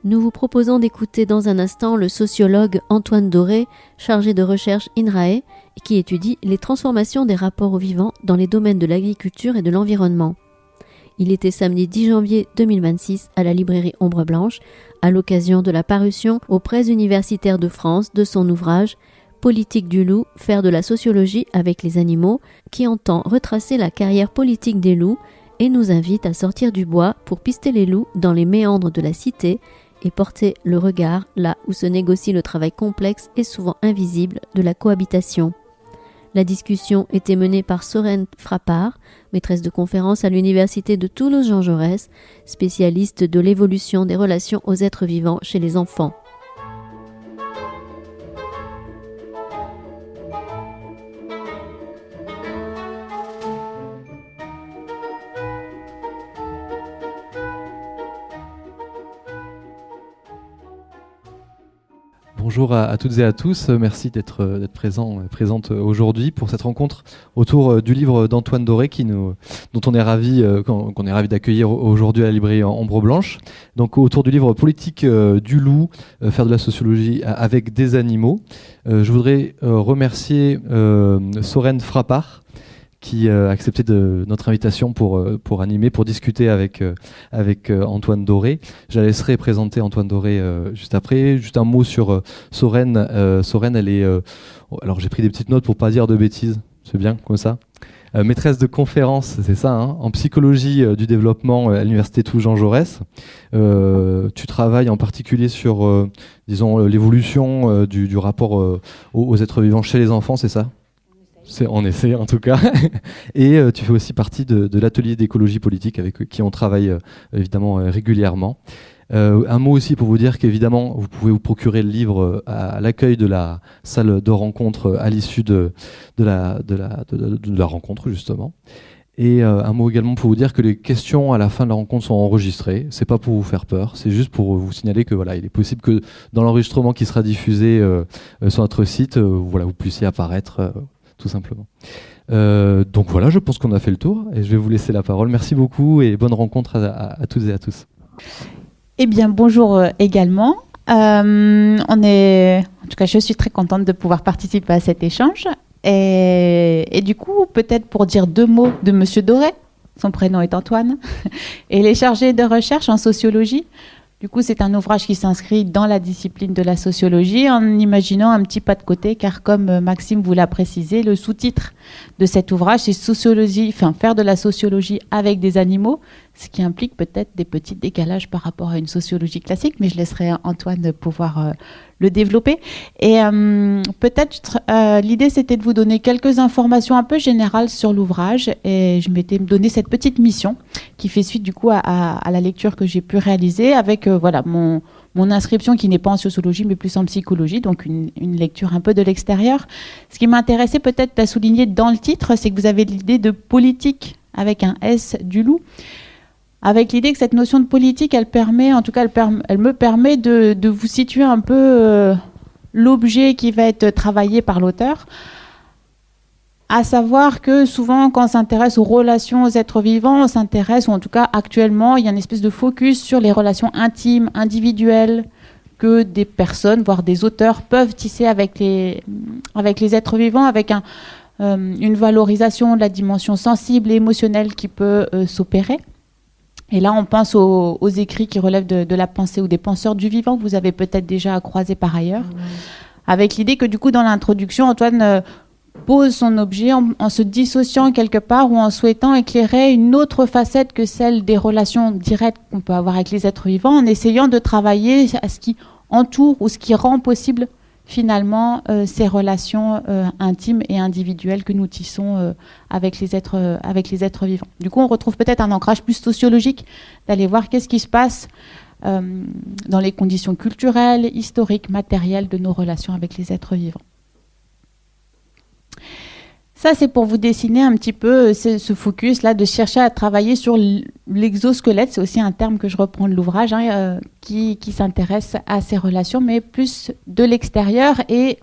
Nous vous proposons d'écouter dans un instant le sociologue Antoine Doré, chargé de recherche INRAE, qui étudie les transformations des rapports aux vivants dans les domaines de l'agriculture et de l'environnement. Il était samedi 10 janvier 2026 à la librairie Ombre Blanche, à l'occasion de la parution aux presses universitaires de France de son ouvrage « Politique du loup, faire de la sociologie avec les animaux », qui entend retracer la carrière politique des loups et nous invite à sortir du bois pour pister les loups dans les méandres de la cité et porter le regard là où se négocie le travail complexe et souvent invisible de la cohabitation. La discussion était menée par Sorène Frappard, maîtresse de conférence à l'université de Toulouse-Jean Jaurès, spécialiste de l'évolution des relations aux êtres vivants chez les enfants. Bonjour à toutes et à tous, merci d'être présente aujourd'hui pour cette rencontre autour du livre d'Antoine Doré dont on est ravi d'accueillir aujourd'hui à la librairie Ombre Blanche. Donc autour du livre Politique du loup, faire de la sociologie avec des animaux. Je voudrais remercier Sorène Frappard qui a accepté notre invitation pour animer, pour discuter avec Antoine Doré. Je la laisserai présenter Antoine Doré juste après. Juste un mot sur Sorène. Sorène, elle est... alors j'ai pris des petites notes pour pas dire de bêtises, c'est bien comme ça. Maîtresse de conférence, c'est ça, hein, en psychologie du développement à l'université Toulouse-Jean Jaurès. Tu travailles en particulier sur, l'évolution du rapport aux êtres vivants chez les enfants, c'est ça ? On essaie en tout cas. Et tu fais aussi partie de l'atelier d'écologie politique avec qui on travaille évidemment régulièrement. Un mot aussi pour vous dire qu'évidemment vous pouvez vous procurer le livre à l'accueil de la salle de rencontre à l'issue de la rencontre justement. Et un mot également pour vous dire que les questions à la fin de la rencontre sont enregistrées. C'est pas pour vous faire peur, c'est juste pour vous signaler que voilà, il est possible que dans l'enregistrement qui sera diffusé sur notre site, vous puissiez apparaître. Tout simplement. Donc voilà, je pense qu'on a fait le tour et je vais vous laisser la parole. Merci beaucoup et bonne rencontre à toutes et à tous. Eh bien, bonjour également. En tout cas, je suis très contente de pouvoir participer à cet échange. Et du coup, peut-être pour dire deux mots de Monsieur Doré, son prénom est Antoine, et il est chargé de recherche en sociologie. Du coup, c'est un ouvrage qui s'inscrit dans la discipline de la sociologie en imaginant un petit pas de côté, car comme Maxime vous l'a précisé, le sous-titre de cet ouvrage, c'est faire de la sociologie avec des animaux, ce qui implique peut-être des petits décalages par rapport à une sociologie classique, mais je laisserai Antoine pouvoir le développer. Et peut-être l'idée, c'était de vous donner quelques informations un peu générales sur l'ouvrage, et je m'étais donné cette petite mission qui fait suite du coup à la lecture que j'ai pu réaliser avec mon inscription qui n'est pas en sociologie mais plus en psychologie, donc une lecture un peu de l'extérieur. Ce qui m'intéressait peut-être à souligner dans le titre, c'est que vous avez l'idée de politique avec un S du loup, avec l'idée que cette notion de politique, elle me permet de vous situer un peu l'objet qui va être travaillé par l'auteur. À savoir que souvent, quand on s'intéresse aux relations aux êtres vivants, on s'intéresse, ou en tout cas actuellement, il y a une espèce de focus sur les relations intimes, individuelles, que des personnes, voire des auteurs, peuvent tisser avec les êtres vivants, avec une valorisation de la dimension sensible et émotionnelle qui peut s'opérer. Et là, on pense aux écrits qui relèvent de la pensée ou des penseurs du vivant, que vous avez peut-être déjà croisé par ailleurs, avec l'idée que du coup, dans l'introduction, Antoine pose son objet en se dissociant quelque part ou en souhaitant éclairer une autre facette que celle des relations directes qu'on peut avoir avec les êtres vivants, en essayant de travailler à ce qui entoure ou ce qui rend possible finalement ces relations intimes et individuelles que nous tissons avec les êtres vivants. Du coup, on retrouve peut-être un ancrage plus sociologique, d'aller voir qu'est-ce qui se passe dans les conditions culturelles, historiques, matérielles de nos relations avec les êtres vivants. Ça, c'est pour vous dessiner un petit peu ce focus-là, de chercher à travailler sur l'exosquelette. C'est aussi un terme que je reprends de l'ouvrage, qui s'intéresse à ces relations, mais plus de l'extérieur. Et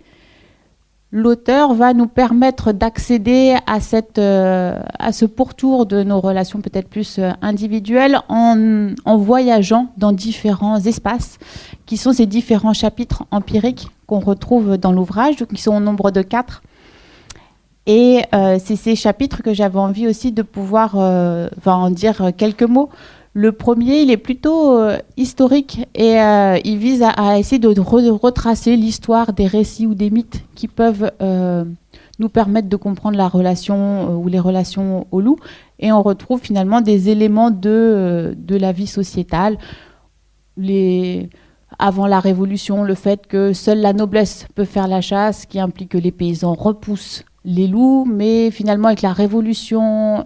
l'auteur va nous permettre d'accéder à ce pourtour de nos relations peut-être plus individuelles en voyageant dans différents espaces, qui sont ces différents chapitres empiriques qu'on retrouve dans l'ouvrage, qui sont au nombre de 4. Et c'est ces chapitres que j'avais envie aussi de pouvoir en dire quelques mots. Le premier, il est plutôt historique et il vise à essayer de retracer l'histoire des récits ou des mythes qui peuvent nous permettre de comprendre la relation ou les relations au loup. Et on retrouve finalement des éléments de la vie sociétale. Avant la Révolution, le fait que seule la noblesse peut faire la chasse, qui implique que les paysans repoussent les loups, mais finalement avec la Révolution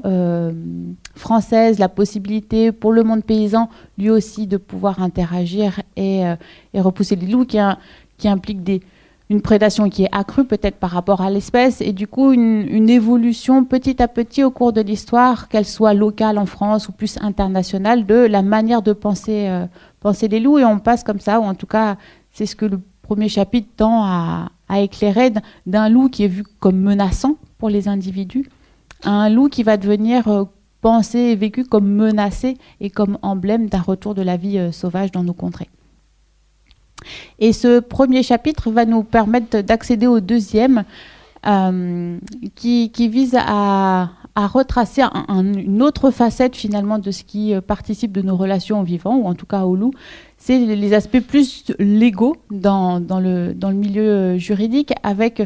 française, la possibilité pour le monde paysan, lui aussi, de pouvoir interagir et repousser les loups, qui implique une prédation qui est accrue peut-être par rapport à l'espèce, et du coup une évolution petit à petit au cours de l'histoire, qu'elle soit locale en France ou plus internationale, de la manière de penser les loups, et on passe comme ça, ou en tout cas c'est ce que le premier chapitre tend à éclairer, d'un loup qui est vu comme menaçant pour les individus, à un loup qui va devenir pensé et vécu comme menacé et comme emblème d'un retour de la vie sauvage dans nos contrées. Et ce premier chapitre va nous permettre d'accéder au deuxième, qui vise à retracer une autre facette finalement de ce qui participe de nos relations aux vivants, ou en tout cas aux loups. C'est les aspects plus légaux dans le milieu juridique, avec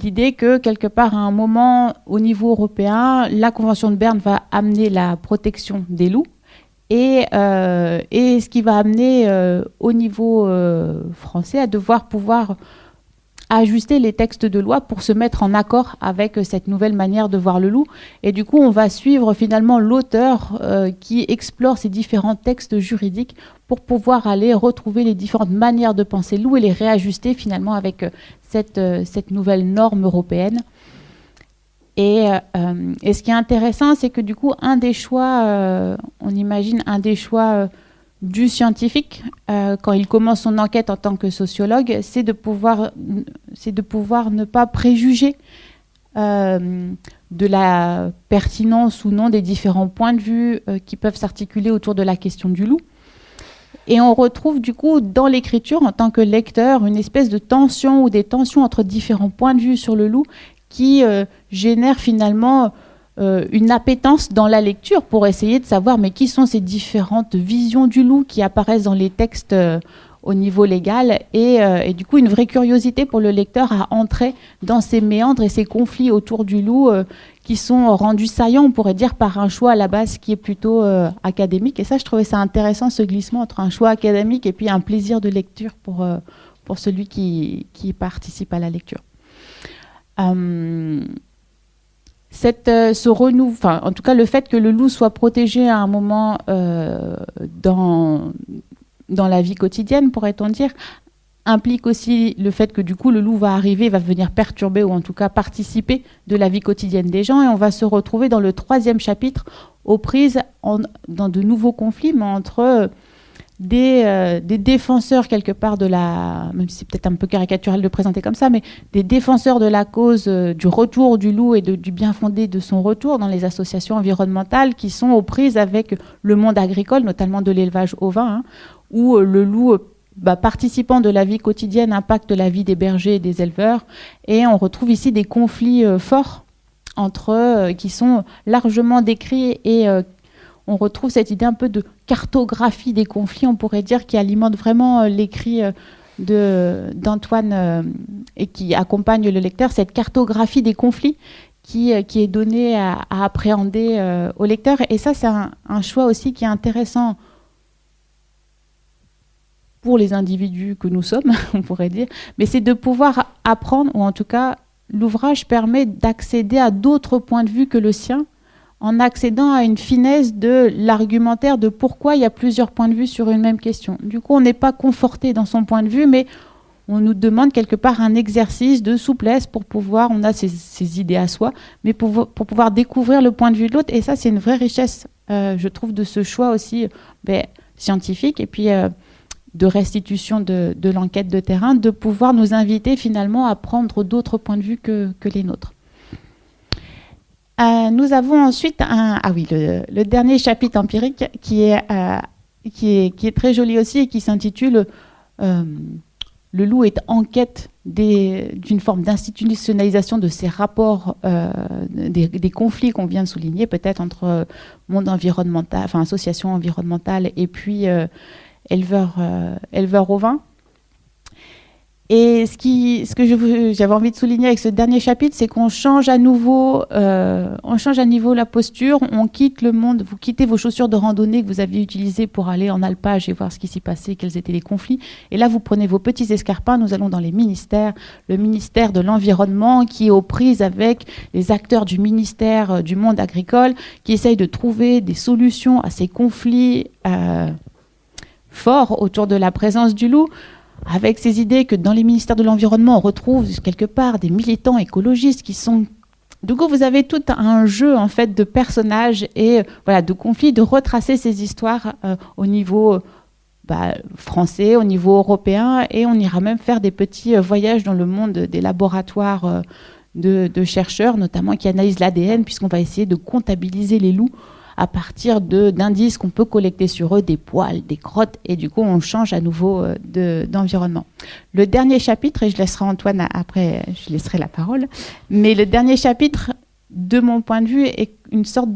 l'idée que quelque part à un moment au niveau européen, la Convention de Berne va amener la protection des loups, et ce qui va amener au niveau français à devoir pouvoir ajuster les textes de loi pour se mettre en accord avec cette nouvelle manière de voir le loup. Et du coup, on va suivre finalement l'auteur qui explore ces différents textes juridiques pour pouvoir aller retrouver les différentes manières de penser le loup et les réajuster finalement avec cette nouvelle norme européenne. Et ce qui est intéressant, c'est que du coup, un des choix du scientifique, quand il commence son enquête en tant que sociologue, c'est de pouvoir ne pas préjuger de la pertinence ou non des différents points de vue qui peuvent s'articuler autour de la question du loup. Et on retrouve du coup dans l'écriture, en tant que lecteur, une espèce de tension ou des tensions entre différents points de vue sur le loup qui génère finalement une appétence dans la lecture pour essayer de savoir mais qui sont ces différentes visions du loup qui apparaissent dans les textes au niveau légal, et du coup une vraie curiosité pour le lecteur à entrer dans ces méandres et ces conflits autour du loup qui sont rendus saillants, on pourrait dire, par un choix à la base qui est plutôt académique. Et ça, je trouvais ça intéressant, ce glissement entre un choix académique et puis un plaisir de lecture pour celui qui participe à la lecture. Ce renouveau, en tout cas le fait que le loup soit protégé à un moment dans la vie quotidienne, pourrait-on dire, implique aussi le fait que du coup le loup va venir perturber ou en tout cas participer de la vie quotidienne des gens, et on va se retrouver dans le 3e chapitre aux prises dans de nouveaux conflits, mais entre des défenseurs quelque part même si c'est peut-être un peu caricatural de le présenter comme ça, mais des défenseurs de la cause du retour du loup et du bien fondé de son retour dans les associations environnementales qui sont aux prises avec le monde agricole, notamment de l'élevage ovin, où le loup, participant de la vie quotidienne, impacte la vie des bergers et des éleveurs. Et on retrouve ici des conflits forts entre eux qui sont largement décrits, et on retrouve cette idée un peu de cartographie des conflits, on pourrait dire, qui alimente vraiment l'écrit d'Antoine et qui accompagne le lecteur, cette cartographie des conflits qui est donnée à appréhender au lecteur. Et ça, c'est un choix aussi qui est intéressant pour les individus que nous sommes, on pourrait dire, mais c'est de pouvoir apprendre, ou en tout cas, l'ouvrage permet d'accéder à d'autres points de vue que le sien, en accédant à une finesse de l'argumentaire de pourquoi il y a plusieurs points de vue sur une même question. Du coup, on n'est pas conforté dans son point de vue, mais on nous demande quelque part un exercice de souplesse pour pouvoir, on a ses idées à soi, mais pour pouvoir découvrir le point de vue de l'autre. Et ça, c'est une vraie richesse, je trouve, de ce choix aussi scientifique. Et puis, de restitution de l'enquête de terrain, de pouvoir nous inviter finalement à prendre d'autres points de vue que les nôtres. Nous avons ensuite le dernier chapitre empirique qui est très joli aussi et qui s'intitule Le loup est en quête d'une forme d'institutionnalisation de ces rapports, des conflits qu'on vient de souligner, peut-être entre monde environnemental, enfin association environnementale et puis éleveurs ovins. Et ce que j'avais envie de souligner avec ce dernier chapitre, c'est qu'on change à nouveau la posture, on quitte le monde, vous quittez vos chaussures de randonnée que vous aviez utilisées pour aller en alpage et voir ce qui s'y passait, quels étaient les conflits. Et là, vous prenez vos petits escarpins, nous allons dans les ministères, le ministère de l'Environnement qui est aux prises avec les acteurs du ministère du monde agricole, qui essayent de trouver des solutions à ces conflits forts autour de la présence du loup, avec ces idées que dans les ministères de l'Environnement, on retrouve quelque part des militants écologistes qui sont... Du coup, vous avez tout un jeu en fait de personnages et de conflits, de retracer ces histoires au niveau français, au niveau européen, et on ira même faire des petits voyages dans le monde des laboratoires de chercheurs, notamment qui analysent l'ADN, puisqu'on va essayer de comptabiliser les loups à partir d'indices qu'on peut collecter sur eux, des poils, des crottes, et du coup, on change à nouveau d'environnement. Le dernier chapitre, et je laisserai Antoine après, je laisserai la parole, mais le dernier chapitre, de mon point de vue, est une sorte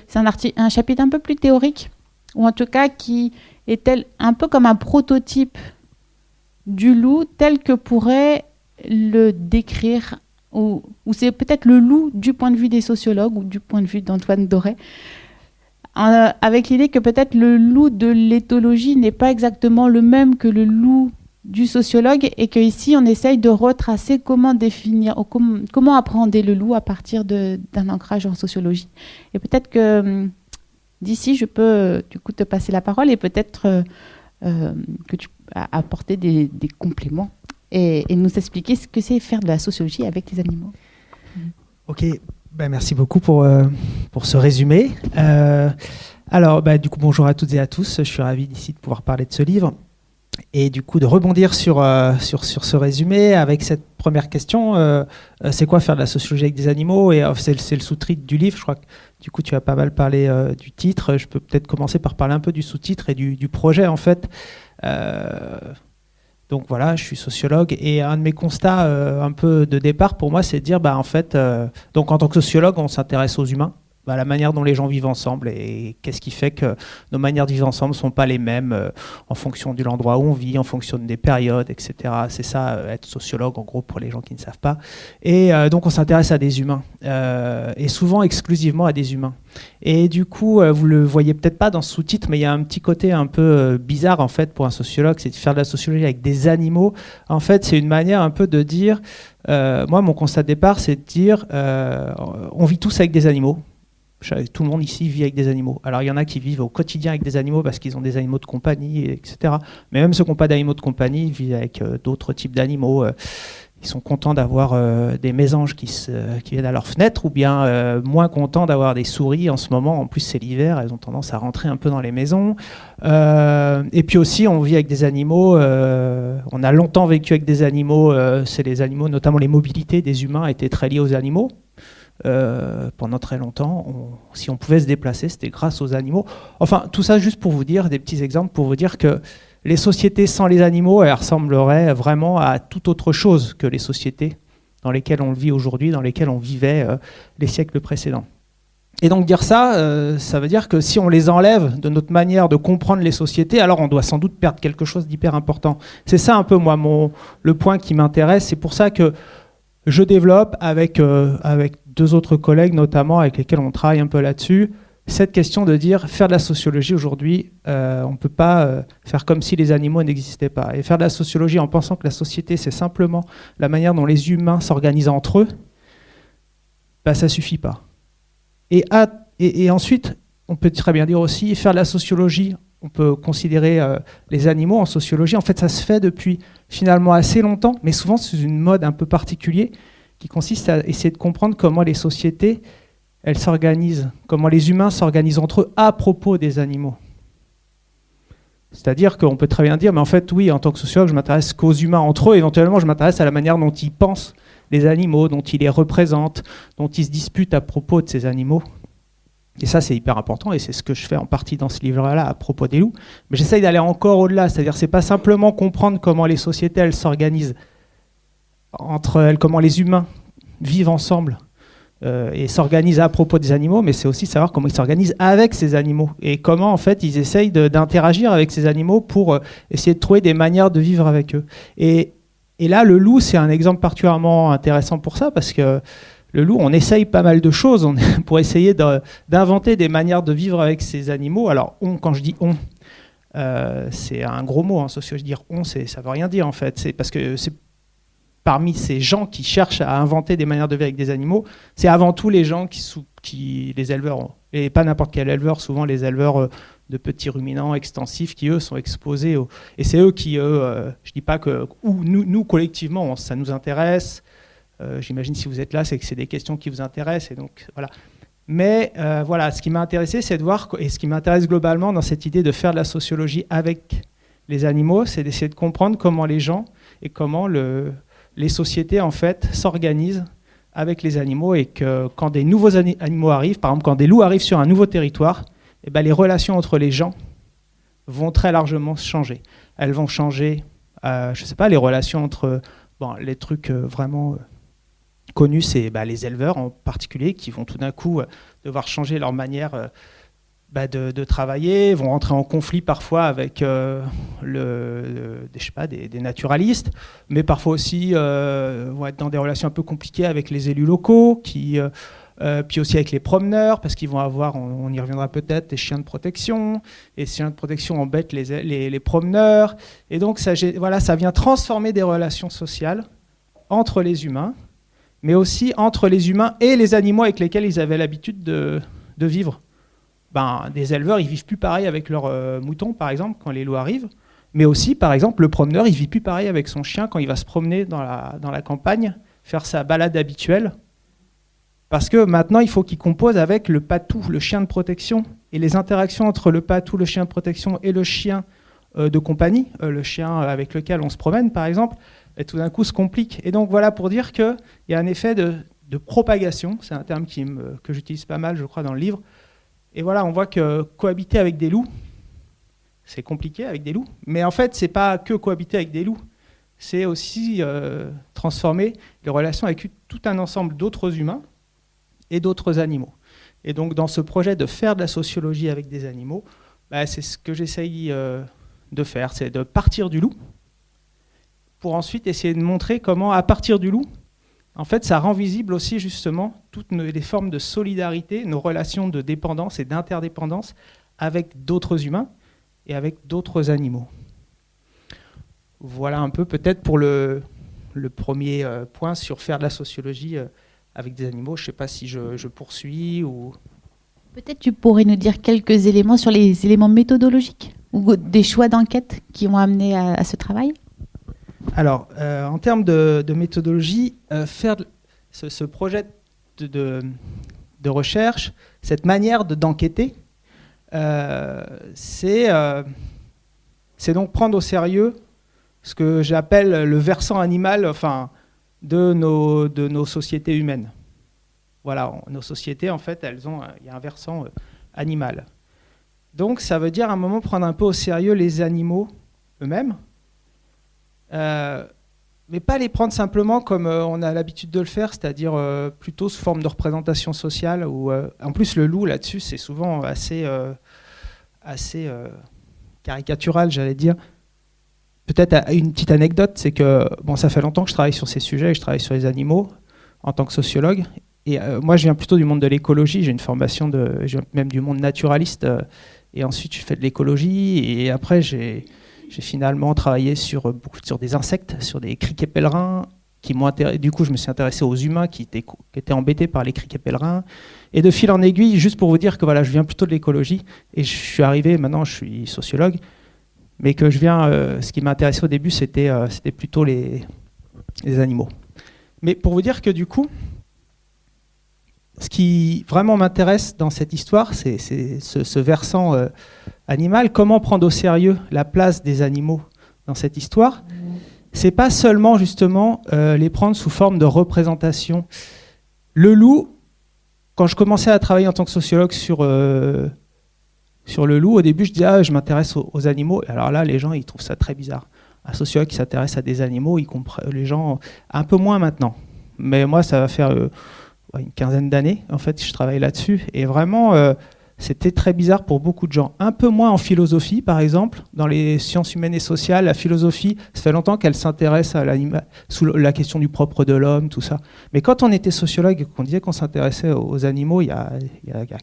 c'est un chapitre un peu plus théorique, ou en tout cas qui est un peu comme un prototype du loup, tel que pourrait le décrire, ou c'est peut-être le loup du point de vue des sociologues, ou du point de vue d'Antoine Doré, avec l'idée que peut-être le loup de l'éthologie n'est pas exactement le même que le loup du sociologue, et qu'ici on essaye de retracer comment définir, comment appréhender le loup à partir d'un ancrage en sociologie. Et peut-être que d'ici je peux du coup te passer la parole et peut-être que tu peux apporter des compléments et nous expliquer ce que c'est faire de la sociologie avec les animaux. Ok. Merci beaucoup pour ce résumé. Alors, du coup, bonjour à toutes et à tous. Je suis ravi d'ici de pouvoir parler de ce livre et du coup de rebondir sur ce résumé avec cette première question. C'est quoi faire de la sociologie avec des animaux? Et c'est le sous-titre du livre. Je crois que du coup, tu as pas mal parlé du titre. Je peux peut-être commencer par parler un peu du sous-titre et du projet, en fait. Donc voilà, je suis sociologue et un de mes constats un peu de départ pour moi, c'est de dire, donc en tant que sociologue, on s'intéresse aux humains, la manière dont les gens vivent ensemble et qu'est-ce qui fait que nos manières de vivre ensemble ne sont pas les mêmes en fonction de l'endroit où on vit, en fonction des périodes, etc. C'est ça, être sociologue, en gros, pour les gens qui ne savent pas. Et donc on s'intéresse à des humains et souvent exclusivement à des humains. Et du coup, vous le voyez peut-être pas dans ce sous-titre, mais il y a un petit côté un peu bizarre en fait pour un sociologue, c'est de faire de la sociologie avec des animaux. En fait, c'est une manière un peu de dire, moi mon constat de départ, c'est de dire, on vit tous avec des animaux. Tout le monde ici vit avec des animaux. Alors il y en a qui vivent au quotidien avec des animaux parce qu'ils ont des animaux de compagnie, etc. Mais même ceux qui n'ont pas d'animaux de compagnie vivent avec d'autres types d'animaux. Ils sont contents d'avoir des mésanges qui viennent à leur fenêtre, ou bien moins contents d'avoir des souris en ce moment. En plus, c'est l'hiver, elles ont tendance à rentrer un peu dans les maisons. Et puis aussi, on vit avec des animaux. On a longtemps vécu avec des animaux. C'est les animaux, notamment les mobilités des humains, étaient très liées aux animaux. Pendant très longtemps, si on pouvait se déplacer, c'était grâce aux animaux. Enfin, tout ça juste pour vous dire, des petits exemples, pour vous dire que les sociétés sans les animaux, elles ressembleraient vraiment à toute autre chose que les sociétés dans lesquelles on vit aujourd'hui, dans lesquelles on vivait les siècles précédents. Et donc dire ça, ça veut dire que si on les enlève de notre manière de comprendre les sociétés, alors on doit sans doute perdre quelque chose d'hyper important. C'est ça un peu, moi, le point qui m'intéresse. C'est pour ça que je développe avec deux autres collègues, notamment avec lesquels on travaille un peu là-dessus, cette question de dire, faire de la sociologie aujourd'hui, on ne peut pas faire comme si les animaux n'existaient pas. Et faire de la sociologie en pensant que la société, c'est simplement la manière dont les humains s'organisent entre eux, ça ne suffit pas. Et ensuite, on peut très bien dire aussi, faire de la sociologie, on peut considérer les animaux en sociologie. En fait, ça se fait depuis finalement assez longtemps, mais souvent sous une mode un peu particulière qui consiste à essayer de comprendre comment les sociétés, elles s'organisent, comment les humains s'organisent entre eux à propos des animaux. C'est-à-dire qu'on peut très bien dire, mais en fait, oui, en tant que sociologue, je m'intéresse qu'aux humains entre eux. Éventuellement, je m'intéresse à la manière dont ils pensent les animaux, dont ils les représentent, dont ils se disputent à propos de ces animaux. Et ça, c'est hyper important, et c'est ce que je fais en partie dans ce livre-là à propos des loups. Mais j'essaye d'aller encore au-delà, c'est-à-dire c'est pas simplement comprendre comment les sociétés, elles s'organisent entre elles, comment les humains vivent ensemble et s'organisent à propos des animaux, mais c'est aussi savoir comment ils s'organisent avec ces animaux et comment en fait ils essayent d'interagir avec ces animaux pour essayer de trouver des manières de vivre avec eux. Et là, le loup, c'est un exemple particulièrement intéressant pour ça, parce que le loup, on essaye pas mal de choses pour essayer d'inventer des manières de vivre avec ces animaux. Alors, quand je dis on, c'est un gros mot en sociologie. Dire on, ça veut rien dire en fait. C'est parce que c'est parmi ces gens qui cherchent à inventer des manières de vivre avec des animaux, c'est avant tout les gens les éleveurs, et pas n'importe quel éleveur, souvent les éleveurs de petits ruminants extensifs qui, eux, sont exposés. Et c'est eux qui, je dis pas que nous collectivement, ça nous intéresse. J'imagine si vous êtes là, c'est que c'est des questions qui vous intéressent. Et donc, voilà. Mais voilà, ce qui m'a intéressé, c'est de voir, et ce qui m'intéresse globalement dans cette idée de faire de la sociologie avec les animaux, c'est d'essayer de comprendre comment les gens et comment les sociétés en fait s'organisent avec les animaux, et que quand des nouveaux animaux arrivent, par exemple quand des loups arrivent sur un nouveau territoire, eh ben, les relations entre les gens vont très largement changer. Elles vont changer, je sais pas, les relations entre les trucs vraiment connus, c'est les éleveurs en particulier qui vont tout d'un coup devoir changer leur manière de travailler, vont rentrer en conflit parfois avec des naturalistes, mais parfois aussi vont être dans des relations un peu compliquées avec les élus locaux, puis aussi avec les promeneurs, parce qu'ils vont avoir, on y reviendra peut-être, des chiens de protection, et ces chiens de protection embêtent les promeneurs, et donc ça vient transformer des relations sociales entre les humains, mais aussi entre les humains et les animaux avec lesquels ils avaient l'habitude de vivre. Des éleveurs, ils vivent plus pareil avec leurs moutons, par exemple, quand les loups arrivent. Mais aussi, par exemple, le promeneur, il vit plus pareil avec son chien quand il va se promener dans la campagne, faire sa balade habituelle. Parce que maintenant, il faut qu'il compose avec le patou, le chien de protection. Et les interactions entre le patou, le chien de protection, et le chien de compagnie, le chien avec lequel on se promène, par exemple, et tout d'un coup se compliquent. Et donc voilà pour dire qu'il y a un effet de propagation. C'est un terme que j'utilise pas mal, je crois, dans le livre. Et voilà, on voit que cohabiter avec des loups, c'est compliqué avec des loups. Mais en fait, c'est pas que cohabiter avec des loups. C'est aussi transformer les relations avec tout un ensemble d'autres humains et d'autres animaux. Et donc, dans ce projet de faire de la sociologie avec des animaux, c'est ce que j'essaye de faire. C'est de partir du loup pour ensuite essayer de montrer comment, à partir du loup, en fait, ça rend visible aussi justement toutes les formes de solidarité, nos relations de dépendance et d'interdépendance avec d'autres humains et avec d'autres animaux. Voilà un peu peut-être pour le premier point sur faire de la sociologie avec des animaux. Je ne sais pas si je poursuis ou... Peut-être tu pourrais nous dire quelques éléments sur les éléments méthodologiques ou des choix d'enquête qui ont amené à ce travail. Alors, en termes de méthodologie, faire ce projet de recherche, cette manière d'enquêter, c'est donc prendre au sérieux ce que j'appelle le versant animal, de nos sociétés humaines. Voilà, nos sociétés, en fait, il y a un versant animal. Donc, ça veut dire à un moment prendre un peu au sérieux les animaux eux-mêmes, mais pas les prendre simplement comme on a l'habitude de le faire, c'est-à-dire plutôt sous forme de représentation sociale. En plus, le loup, là-dessus, c'est souvent assez caricatural, j'allais dire. Peut-être une petite anecdote, c'est que ça fait longtemps que je travaille sur ces sujets, et je travaille sur les animaux en tant que sociologue. Et moi, je viens plutôt du monde de l'écologie. J'ai une formation même du monde naturaliste. Et ensuite, je fais de l'écologie. Et après, j'ai finalement travaillé sur des insectes, sur des criquets pèlerins qui m'ont intéressé. Du coup, je me suis intéressé aux humains qui étaient embêtés par les criquets pèlerins. Et de fil en aiguille, juste pour vous dire que je viens plutôt de l'écologie. Et je suis arrivé, maintenant, je suis sociologue. Mais que ce qui m'intéressait au début, c'était plutôt les animaux. Mais pour vous dire que du coup, ce qui vraiment m'intéresse dans cette histoire, c'est ce versant animal. Comment prendre au sérieux la place des animaux dans cette histoire ? C'est pas seulement justement les prendre sous forme de représentation. Le loup, quand je commençais à travailler en tant que sociologue sur le loup, au début je disais je m'intéresse aux animaux. Alors là, les gens ils trouvent ça très bizarre. Un sociologue qui s'intéresse à des animaux, les gens un peu moins maintenant. Mais moi, ça va faire une quinzaine d'années, en fait, je travaille là-dessus. Et vraiment, c'était très bizarre pour beaucoup de gens. Un peu moins en philosophie, par exemple. Dans les sciences humaines et sociales, la philosophie, ça fait longtemps qu'elle s'intéresse à l'animal, sous la question du propre de l'homme, tout ça. Mais quand on était sociologue et qu'on disait qu'on s'intéressait aux animaux il y a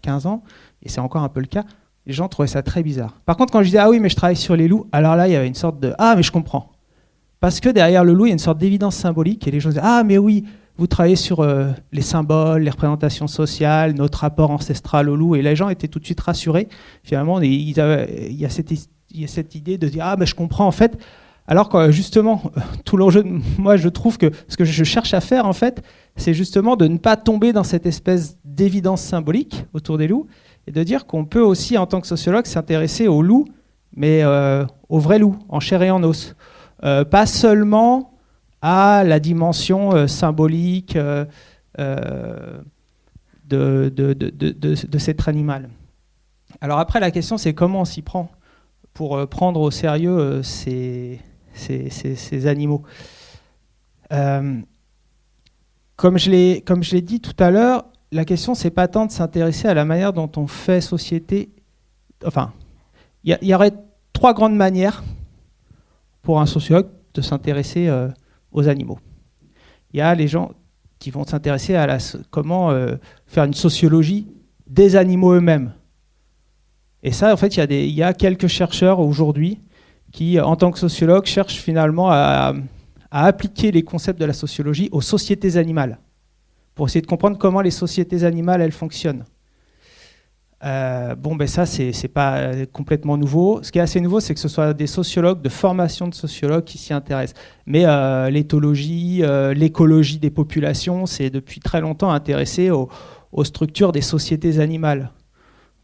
15 ans, et c'est encore un peu le cas, les gens trouvaient ça très bizarre. Par contre, quand je disais « Ah oui, mais je travaille sur les loups », alors là, il y avait une sorte de « Ah, mais je comprends ». Parce que derrière le loup, il y a une sorte d'évidence symbolique, et les gens disaient « Ah, mais oui ». Vous travaillez sur les symboles, les représentations sociales, notre rapport ancestral au loup, et les gens étaient tout de suite rassurés. Finalement, il y a cette idée de dire « Ah, ben je comprends en fait ». Alors que justement, tout l'enjeu, moi je trouve que ce que je cherche à faire en fait, c'est justement de ne pas tomber dans cette espèce d'évidence symbolique autour des loups, et de dire qu'on peut aussi, en tant que sociologue, s'intéresser au loup, mais au vrai loup, en chair et en os. Pas seulement à la dimension symbolique de cet animal. Alors après, la question, c'est comment on s'y prend pour prendre au sérieux ces animaux. Comme je l'ai dit tout à l'heure, la question, c'est pas tant de s'intéresser à la manière dont on fait société. Enfin, il y aurait 3 grandes manières pour un sociologue de s'intéresser aux animaux. Il y a les gens qui vont s'intéresser à comment faire une sociologie des animaux eux-mêmes. Et ça, en fait, il y a quelques chercheurs aujourd'hui qui, en tant que sociologues, cherchent finalement à appliquer les concepts de la sociologie aux sociétés animales, pour essayer de comprendre comment les sociétés animales, elles fonctionnent. Ça, c'est pas complètement nouveau. Ce qui est assez nouveau, c'est que ce soit des sociologues de formation de sociologues qui s'y intéressent. Mais l'éthologie, l'écologie des populations, c'est depuis très longtemps intéressé aux structures des sociétés animales.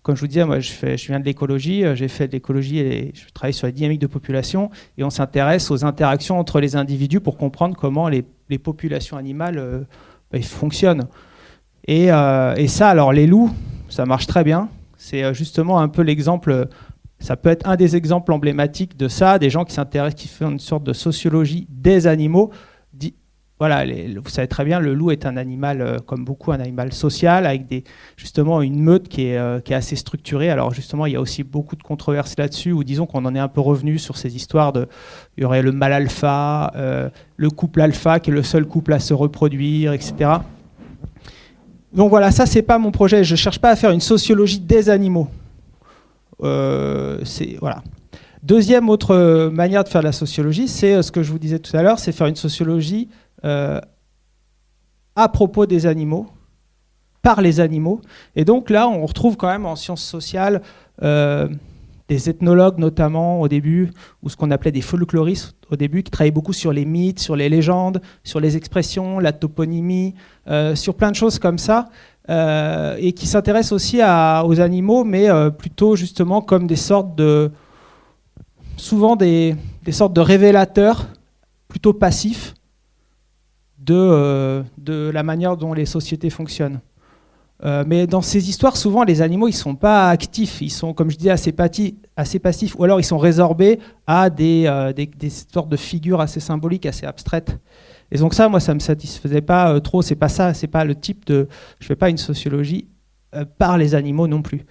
Comme je vous disais, moi, je viens de l'écologie, j'ai fait de l'écologie et je travaille sur la dynamique de population, et on s'intéresse aux interactions entre les individus pour comprendre comment les populations animales fonctionnent. Et ça, alors les loups, ça marche très bien. C'est justement un peu l'exemple, ça peut être un des exemples emblématiques de ça, des gens qui s'intéressent, qui font une sorte de sociologie des animaux. Voilà, vous savez très bien, le loup est un animal, comme beaucoup, un animal social, avec justement une meute qui est assez structurée. Alors justement, il y a aussi beaucoup de controverses là-dessus, où disons qu'on en est un peu revenu sur ces histoires il y aurait le mâle alpha, le couple alpha qui est le seul couple à se reproduire, etc. Donc voilà, ça c'est pas mon projet. Je cherche pas à faire une sociologie des animaux. Voilà. Deuxième autre manière de faire de la sociologie, c'est ce que je vous disais tout à l'heure, c'est faire une sociologie à propos des animaux, par les animaux. Et donc là, on retrouve quand même en sciences sociales des ethnologues notamment au début, ou ce qu'on appelait des folkloristes au début, qui travaillaient beaucoup sur les mythes, sur les légendes, sur les expressions, la toponymie, sur plein de choses comme ça, et qui s'intéressent aussi aux animaux, mais plutôt justement comme souvent des sortes de révélateurs plutôt passifs de la manière dont les sociétés fonctionnent. Mais dans ces histoires, souvent, les animaux, ils ne sont pas actifs. Ils sont, comme je disais, assez passifs. Ou alors, ils sont résorbés à des sortes de figures assez symboliques, assez abstraites. Et donc ça, moi, ça ne me satisfaisait pas trop. C'est pas ça. C'est pas le type de... Je ne fais pas une sociologie par les animaux non plus.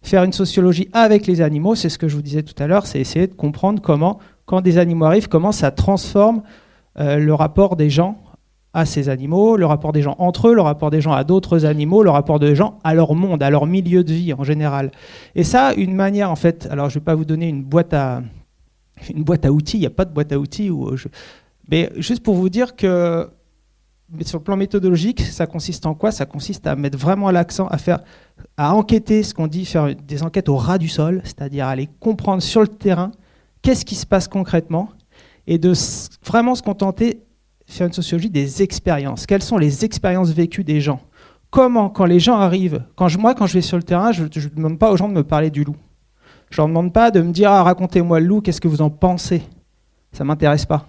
Faire une sociologie avec les animaux, c'est ce que je vous disais tout à l'heure, c'est essayer de comprendre comment, quand des animaux arrivent, comment ça transforme le rapport des gens à ces animaux, le rapport des gens entre eux, le rapport des gens à d'autres animaux, le rapport des gens à leur monde, à leur milieu de vie en général. Et ça, une manière en fait, alors je ne vais pas vous donner une boîte à outils, il n'y a pas de boîte à outils, mais juste pour vous dire que sur le plan méthodologique, ça consiste en quoi ? Ça consiste à mettre vraiment l'accent, à enquêter, ce qu'on dit, faire des enquêtes au ras du sol, c'est-à-dire aller comprendre sur le terrain qu'est-ce qui se passe concrètement, et de vraiment se contenter faire une sociologie des expériences. Quelles sont les expériences vécues des gens ? comment, quand les gens arrivent, quand je vais sur le terrain, je ne demande pas aux gens de me parler du loup. Je ne leur demande pas de me dire racontez-moi le loup, qu'est-ce que vous en pensez? Ça ne m'intéresse pas.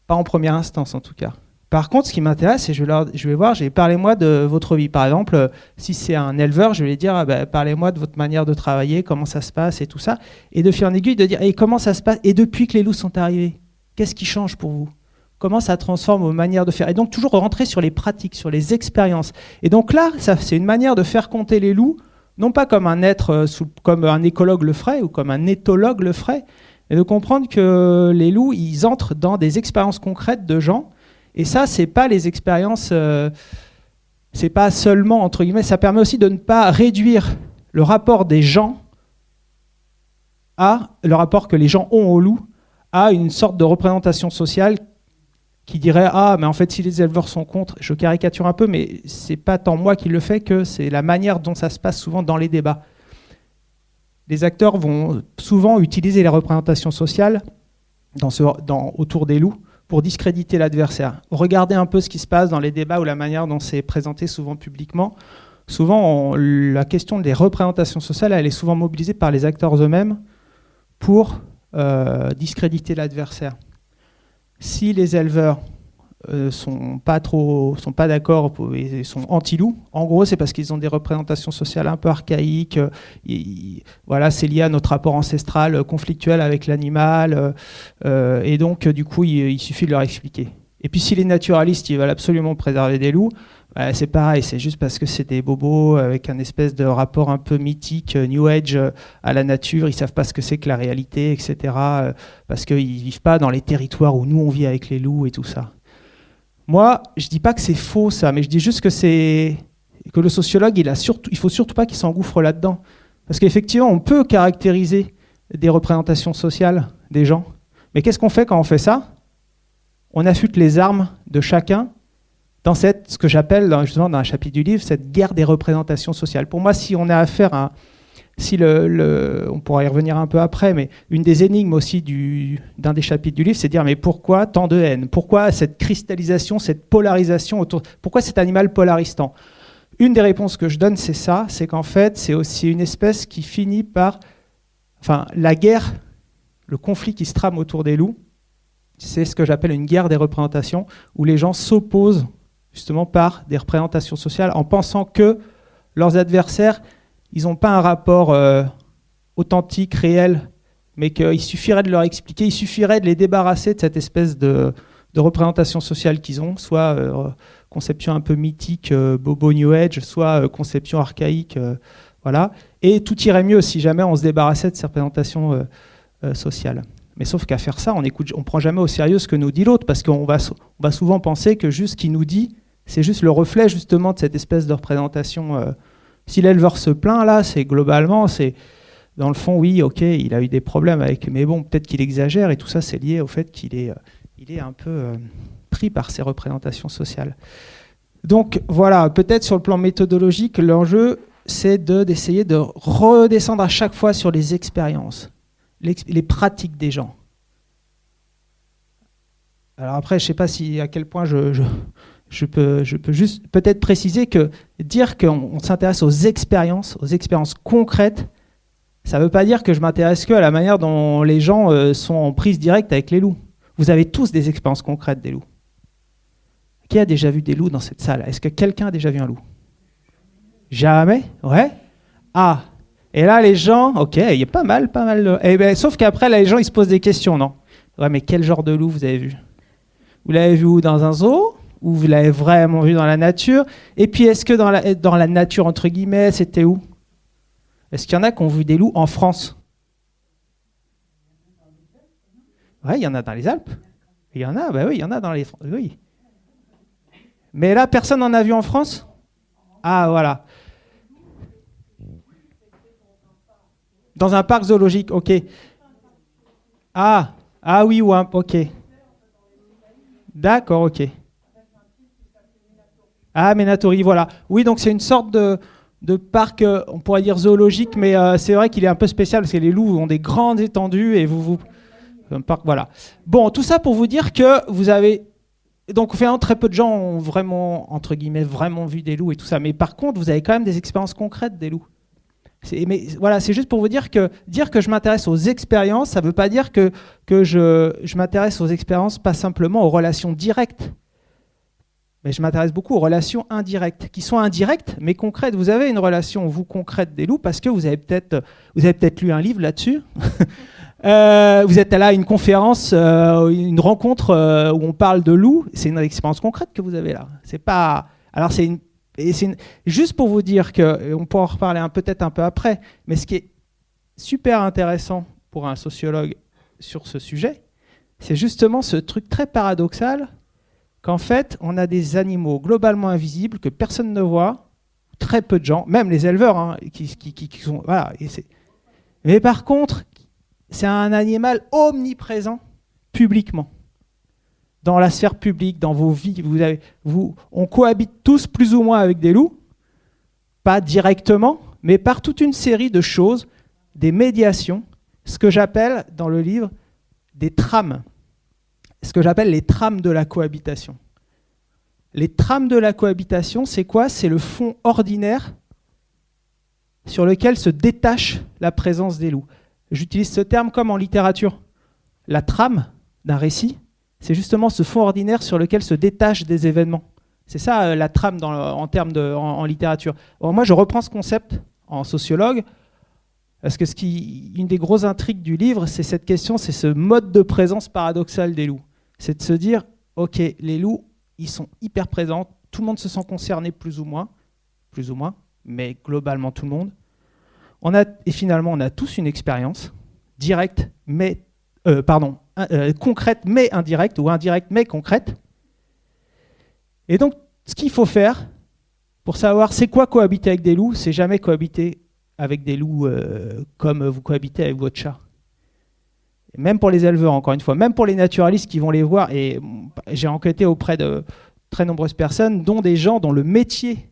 Pas en première instance, en tout cas. Par contre, ce qui m'intéresse, c'est parlez-moi de votre vie. Par exemple, si c'est un éleveur, je vais lui dire parlez-moi de votre manière de travailler, comment ça se passe et tout ça. Et de fil en aiguille, de dire comment ça se passe. Et depuis que les loups sont arrivés, qu'est-ce qui change pour vous? Comment ça transforme vos manières de faire? Et donc, toujours rentrer sur les pratiques, sur les expériences. Et donc là, c'est une manière de faire compter les loups, non pas comme un être, comme un écologue le ferait ou comme un éthologue le ferait, mais de comprendre que les loups, ils entrent dans des expériences concrètes de gens. Et ça, c'est pas les expériences, c'est pas seulement, entre guillemets, ça permet aussi de ne pas réduire le rapport des gens le rapport que les gens ont au loup, à une sorte de représentation sociale qui dirait mais en fait si les éleveurs sont contre, je caricature un peu, mais c'est pas tant moi qui le fais que c'est la manière dont ça se passe souvent dans les débats. Les acteurs vont souvent utiliser les représentations sociales autour des loups pour discréditer l'adversaire. Regardez un peu ce qui se passe dans les débats ou la manière dont c'est présenté souvent publiquement. Souvent, la question des représentations sociales, elle est souvent mobilisée par les acteurs eux-mêmes pour discréditer l'adversaire. Si les éleveurs sont pas d'accord et sont anti-loups, en gros, c'est parce qu'ils ont des représentations sociales un peu archaïques. Voilà, c'est lié à notre rapport ancestral conflictuel avec l'animal. Et donc, du coup, il suffit de leur expliquer. Et puis, si les naturalistes, ils veulent absolument préserver des loups, c'est pareil, c'est juste parce que c'est des bobos avec un espèce de rapport un peu mythique, New Age à la nature, ils savent pas ce que c'est que la réalité, etc. Parce qu'ils vivent pas dans les territoires où nous on vit avec les loups et tout ça. Moi, je dis pas que c'est faux ça, mais je dis juste que le sociologue, il faut surtout pas qu'il s'engouffre là-dedans. Parce qu'effectivement, on peut caractériser des représentations sociales des gens, mais qu'est-ce qu'on fait quand on fait ça? On affûte les armes de chacun dans ce que j'appelle, justement dans un chapitre du livre, cette guerre des représentations sociales. Pour moi, si on a affaire à... on pourra y revenir un peu après, mais une des énigmes aussi d'un des chapitres du livre, c'est de dire mais pourquoi tant de haine? Pourquoi cette cristallisation, cette polarisation autour? Pourquoi cet animal polarisant? Une des réponses que je donne, c'est ça, c'est qu'en fait, c'est aussi une espèce qui finit par... Enfin, la guerre, le conflit qui se trame autour des loups, c'est ce que j'appelle une guerre des représentations, où les gens s'opposent justement par des représentations sociales en pensant que leurs adversaires, ils n'ont pas un rapport authentique, réel, mais qu'il suffirait de leur expliquer, il suffirait de les débarrasser de cette espèce de représentation sociale qu'ils ont, soit conception un peu mythique, bobo New Age, soit conception archaïque, voilà. Et tout irait mieux si jamais on se débarrassait de ces représentations sociales. Mais sauf qu'à faire ça, on ne prend jamais au sérieux ce que nous dit l'autre, parce qu'on va souvent penser que juste ce qu'il nous dit, c'est juste le reflet justement de cette espèce de représentation. Si l'éleveur se plaint, là, c'est globalement, dans le fond, oui, ok, il a eu des problèmes mais bon, peut-être qu'il exagère, et tout ça, c'est lié au fait qu'il est un peu pris par ces représentations sociales. Donc voilà, peut-être sur le plan méthodologique, l'enjeu, c'est d'essayer de redescendre à chaque fois sur les expériences, les pratiques des gens. Alors après, je ne sais pas à quel point je peux juste peut-être préciser que dire qu'on s'intéresse aux expériences concrètes, ça ne veut pas dire que je m'intéresse que à la manière dont les gens sont en prise directe avec les loups. Vous avez tous des expériences concrètes des loups. Qui a déjà vu des loups dans cette salle? Est-ce que quelqu'un a déjà vu un loup? Jamais? Ouais? Ah! Et là, les gens, ok, il y a pas mal de... sauf qu'après, là, les gens, ils se posent des questions, non? Ouais, mais quel genre de loup vous avez vu? Vous l'avez vu où, dans un zoo? Ou vous l'avez vraiment vu dans la nature? Et puis, est-ce que dans la nature, entre guillemets, c'était où? Est-ce qu'il y en a qui ont vu des loups en France? Ouais, il y en a dans les Alpes. Il y en a, oui, il y en a dans les... Oui. Mais là, personne n'en a vu en France? Ah, voilà. Dans un parc zoologique, ok. Ah oui, ouais, ok. D'accord, ok. Ah, Ménatori, voilà. Oui, donc c'est une sorte de parc, on pourrait dire zoologique, mais c'est vrai qu'il est un peu spécial parce que les loups ont des grandes étendues et un parc, voilà. Bon, tout ça pour vous dire que vous avez donc très peu de gens ont vraiment, entre guillemets, vraiment vu des loups et tout ça. Mais par contre, vous avez quand même des expériences concrètes des loups. Mais voilà, c'est juste pour vous dire que je m'intéresse aux expériences, ça ne veut pas dire que je m'intéresse aux expériences, pas simplement aux relations directes. Mais je m'intéresse beaucoup aux relations indirectes, qui sont indirectes, mais concrètes. Vous avez une relation, vous, concrète des loups, parce que vous avez peut-être lu un livre là-dessus. Vous êtes allé à une conférence, une rencontre où on parle de loups. C'est une expérience concrète que vous avez là. C'est pas... Alors, juste pour vous dire que, on pourra en reparler peut-être un peu après, mais ce qui est super intéressant pour un sociologue sur ce sujet, c'est justement ce truc très paradoxal qu'en fait, on a des animaux globalement invisibles que personne ne voit, très peu de gens, même les éleveurs, hein, qui sont... Voilà, mais par contre, c'est un animal omniprésent publiquement. Dans la sphère publique, dans vos vies, on cohabite tous plus ou moins avec des loups, pas directement, mais par toute une série de choses, des médiations, ce que j'appelle dans le livre des trames, ce que j'appelle les trames de la cohabitation. Les trames de la cohabitation, c'est quoi? C'est le fond ordinaire sur lequel se détache la présence des loups. J'utilise ce terme comme en littérature. La trame d'un récit, c'est justement ce fond ordinaire sur lequel se détachent des événements. C'est ça la trame en littérature. Alors moi, je reprends ce concept en sociologue, parce que une des grosses intrigues du livre, c'est cette question, c'est ce mode de présence paradoxal des loups. C'est de se dire, ok, les loups, ils sont hyper présents, tout le monde se sent concerné plus ou moins, mais globalement tout le monde. Et finalement, on a tous une expérience directe, mais concrète mais indirecte, ou indirecte mais concrète. Et donc, ce qu'il faut faire pour savoir c'est quoi cohabiter avec des loups, c'est jamais cohabiter avec des loups comme vous cohabitez avec votre chat. Et même pour les éleveurs, encore une fois, même pour les naturalistes qui vont les voir, et j'ai enquêté auprès de très nombreuses personnes, dont des gens dont le métier,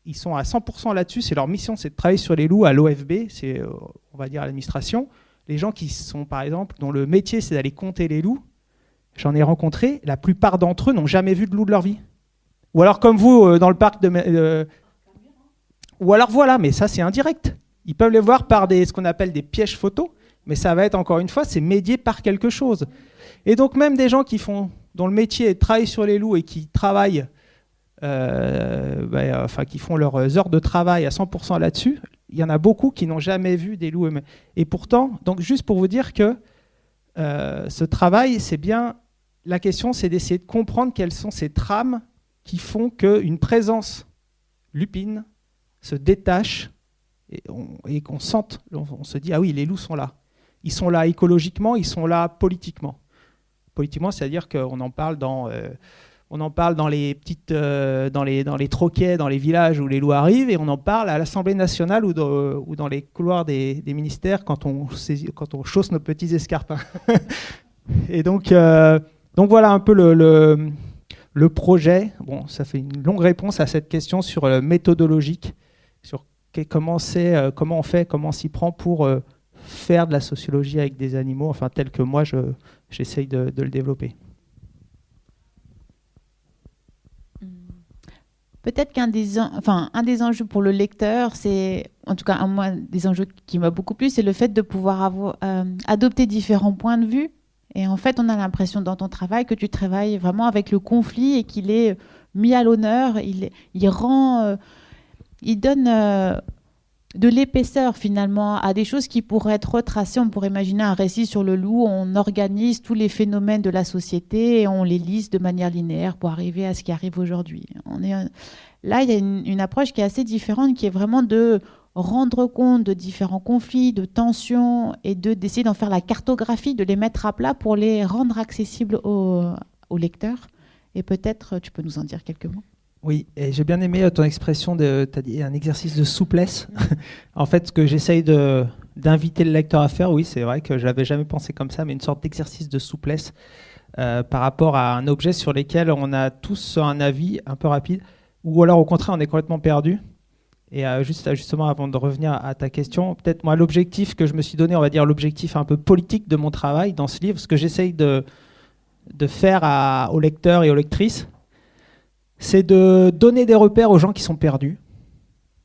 ils sont à 100% là-dessus, c'est leur mission, c'est de travailler sur les loups à l'OFB, c'est, on va dire, l'administration. Les gens qui sont, par exemple, dont le métier, c'est d'aller compter les loups, j'en ai rencontré, la plupart d'entre eux n'ont jamais vu de loup de leur vie. Ou alors, comme vous, dans le parc de... Ou alors, voilà, mais ça, c'est indirect. Ils peuvent les voir par ce qu'on appelle des pièges photos, mais ça va être, encore une fois, c'est médié par quelque chose. Et donc, même des gens dont le métier est de travailler sur les loups et qui travaillent, qui font leurs heures de travail à 100% là-dessus, il y en a beaucoup qui n'ont jamais vu des loups eux-mêmes. Et pourtant, donc juste pour vous dire que ce travail, c'est bien... La question, c'est d'essayer de comprendre quelles sont ces trames qui font qu'une présence lupine se détache et qu'on sente, on se dit, ah oui, les loups sont là. Ils sont là écologiquement, ils sont là politiquement. Politiquement, c'est-à-dire qu'on en parle dans les petites, dans les troquets, dans les villages où les loups arrivent, et on en parle à l'Assemblée nationale ou dans les couloirs des ministères quand on chausse nos petits escarpins. Et donc voilà un peu le projet. Bon, ça fait une longue réponse à cette question sur le méthodologique, sur comment on fait, comment on s'y prend pour faire de la sociologie avec des animaux, enfin tel que moi j'essaye de le développer. Peut-être qu'un des enjeux pour le lecteur, c'est, en tout cas, un des enjeux qui m'a beaucoup plu, c'est le fait de pouvoir adopter différents points de vue. Et en fait, on a l'impression dans ton travail que tu travailles vraiment avec le conflit et qu'il est mis à l'honneur. Il donne de l'épaisseur finalement à des choses qui pourraient être retracées. On pourrait imaginer un récit sur le loup, on organise tous les phénomènes de la société et on les liste de manière linéaire pour arriver à ce qui arrive aujourd'hui. Là, il y a une approche qui est assez différente, qui est vraiment de rendre compte de différents conflits, de tensions et d'essayer d'en faire la cartographie, de les mettre à plat pour les rendre accessibles aux lecteurs. Et peut-être tu peux nous en dire quelques mots. Oui, et j'ai bien aimé ton expression tu as dit un exercice de souplesse. En fait, ce que j'essaye d'inviter le lecteur à faire, oui, c'est vrai que je n'avais jamais pensé comme ça, mais une sorte d'exercice de souplesse par rapport à un objet sur lequel on a tous un avis un peu rapide, ou alors au contraire, on est complètement perdu. Et justement, avant de revenir à ta question, peut-être moi, l'objectif que je me suis donné, on va dire l'objectif un peu politique de mon travail dans ce livre, ce que j'essaye de faire aux lecteurs et aux lectrices, c'est de donner des repères aux gens qui sont perdus.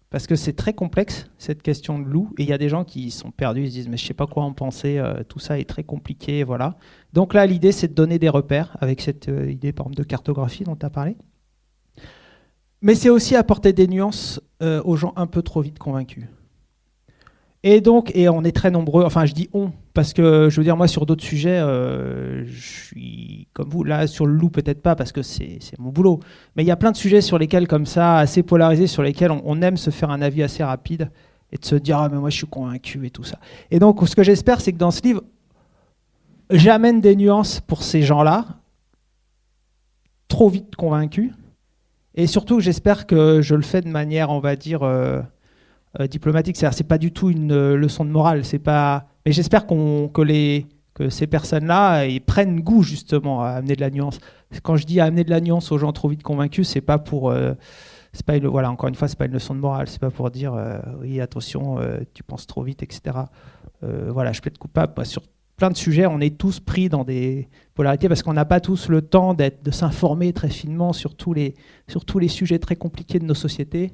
Parce que c'est très complexe, cette question de loup. Et il y a des gens qui sont perdus, ils se disent « mais je ne sais pas quoi en penser, tout ça est très compliqué. » Voilà. Donc là, l'idée, c'est de donner des repères avec cette idée, par exemple, de cartographie dont tu as parlé. Mais c'est aussi apporter des nuances aux gens un peu trop vite convaincus. Et donc, et on est très nombreux, enfin je dis on, parce que je veux dire, moi sur d'autres sujets, je suis comme vous, là sur le loup peut-être pas, parce que c'est mon boulot, mais il y a plein de sujets sur lesquels, comme ça, assez polarisés, sur lesquels on aime se faire un avis assez rapide, et de se dire, ah mais moi je suis convaincu et tout ça. Et donc ce que j'espère, c'est que dans ce livre, j'amène des nuances pour ces gens-là, trop vite convaincus, et surtout j'espère que je le fais de manière, on va dire, diplomatique, c'est-à-dire c'est pas du tout une leçon de morale, c'est pas. Mais j'espère que ces personnes-là ils prennent goût justement à amener de la nuance. Quand je dis amener de la nuance aux gens trop vite convaincus, c'est pas pour, voilà, encore une fois, c'est pas une leçon de morale, c'est pas pour dire oui attention, tu penses trop vite, etc. Voilà, je plaide coupable. Sur plein de sujets, on est tous pris dans des polarités parce qu'on n'a pas tous le temps de s'informer très finement sur tous les sujets très compliqués de nos sociétés.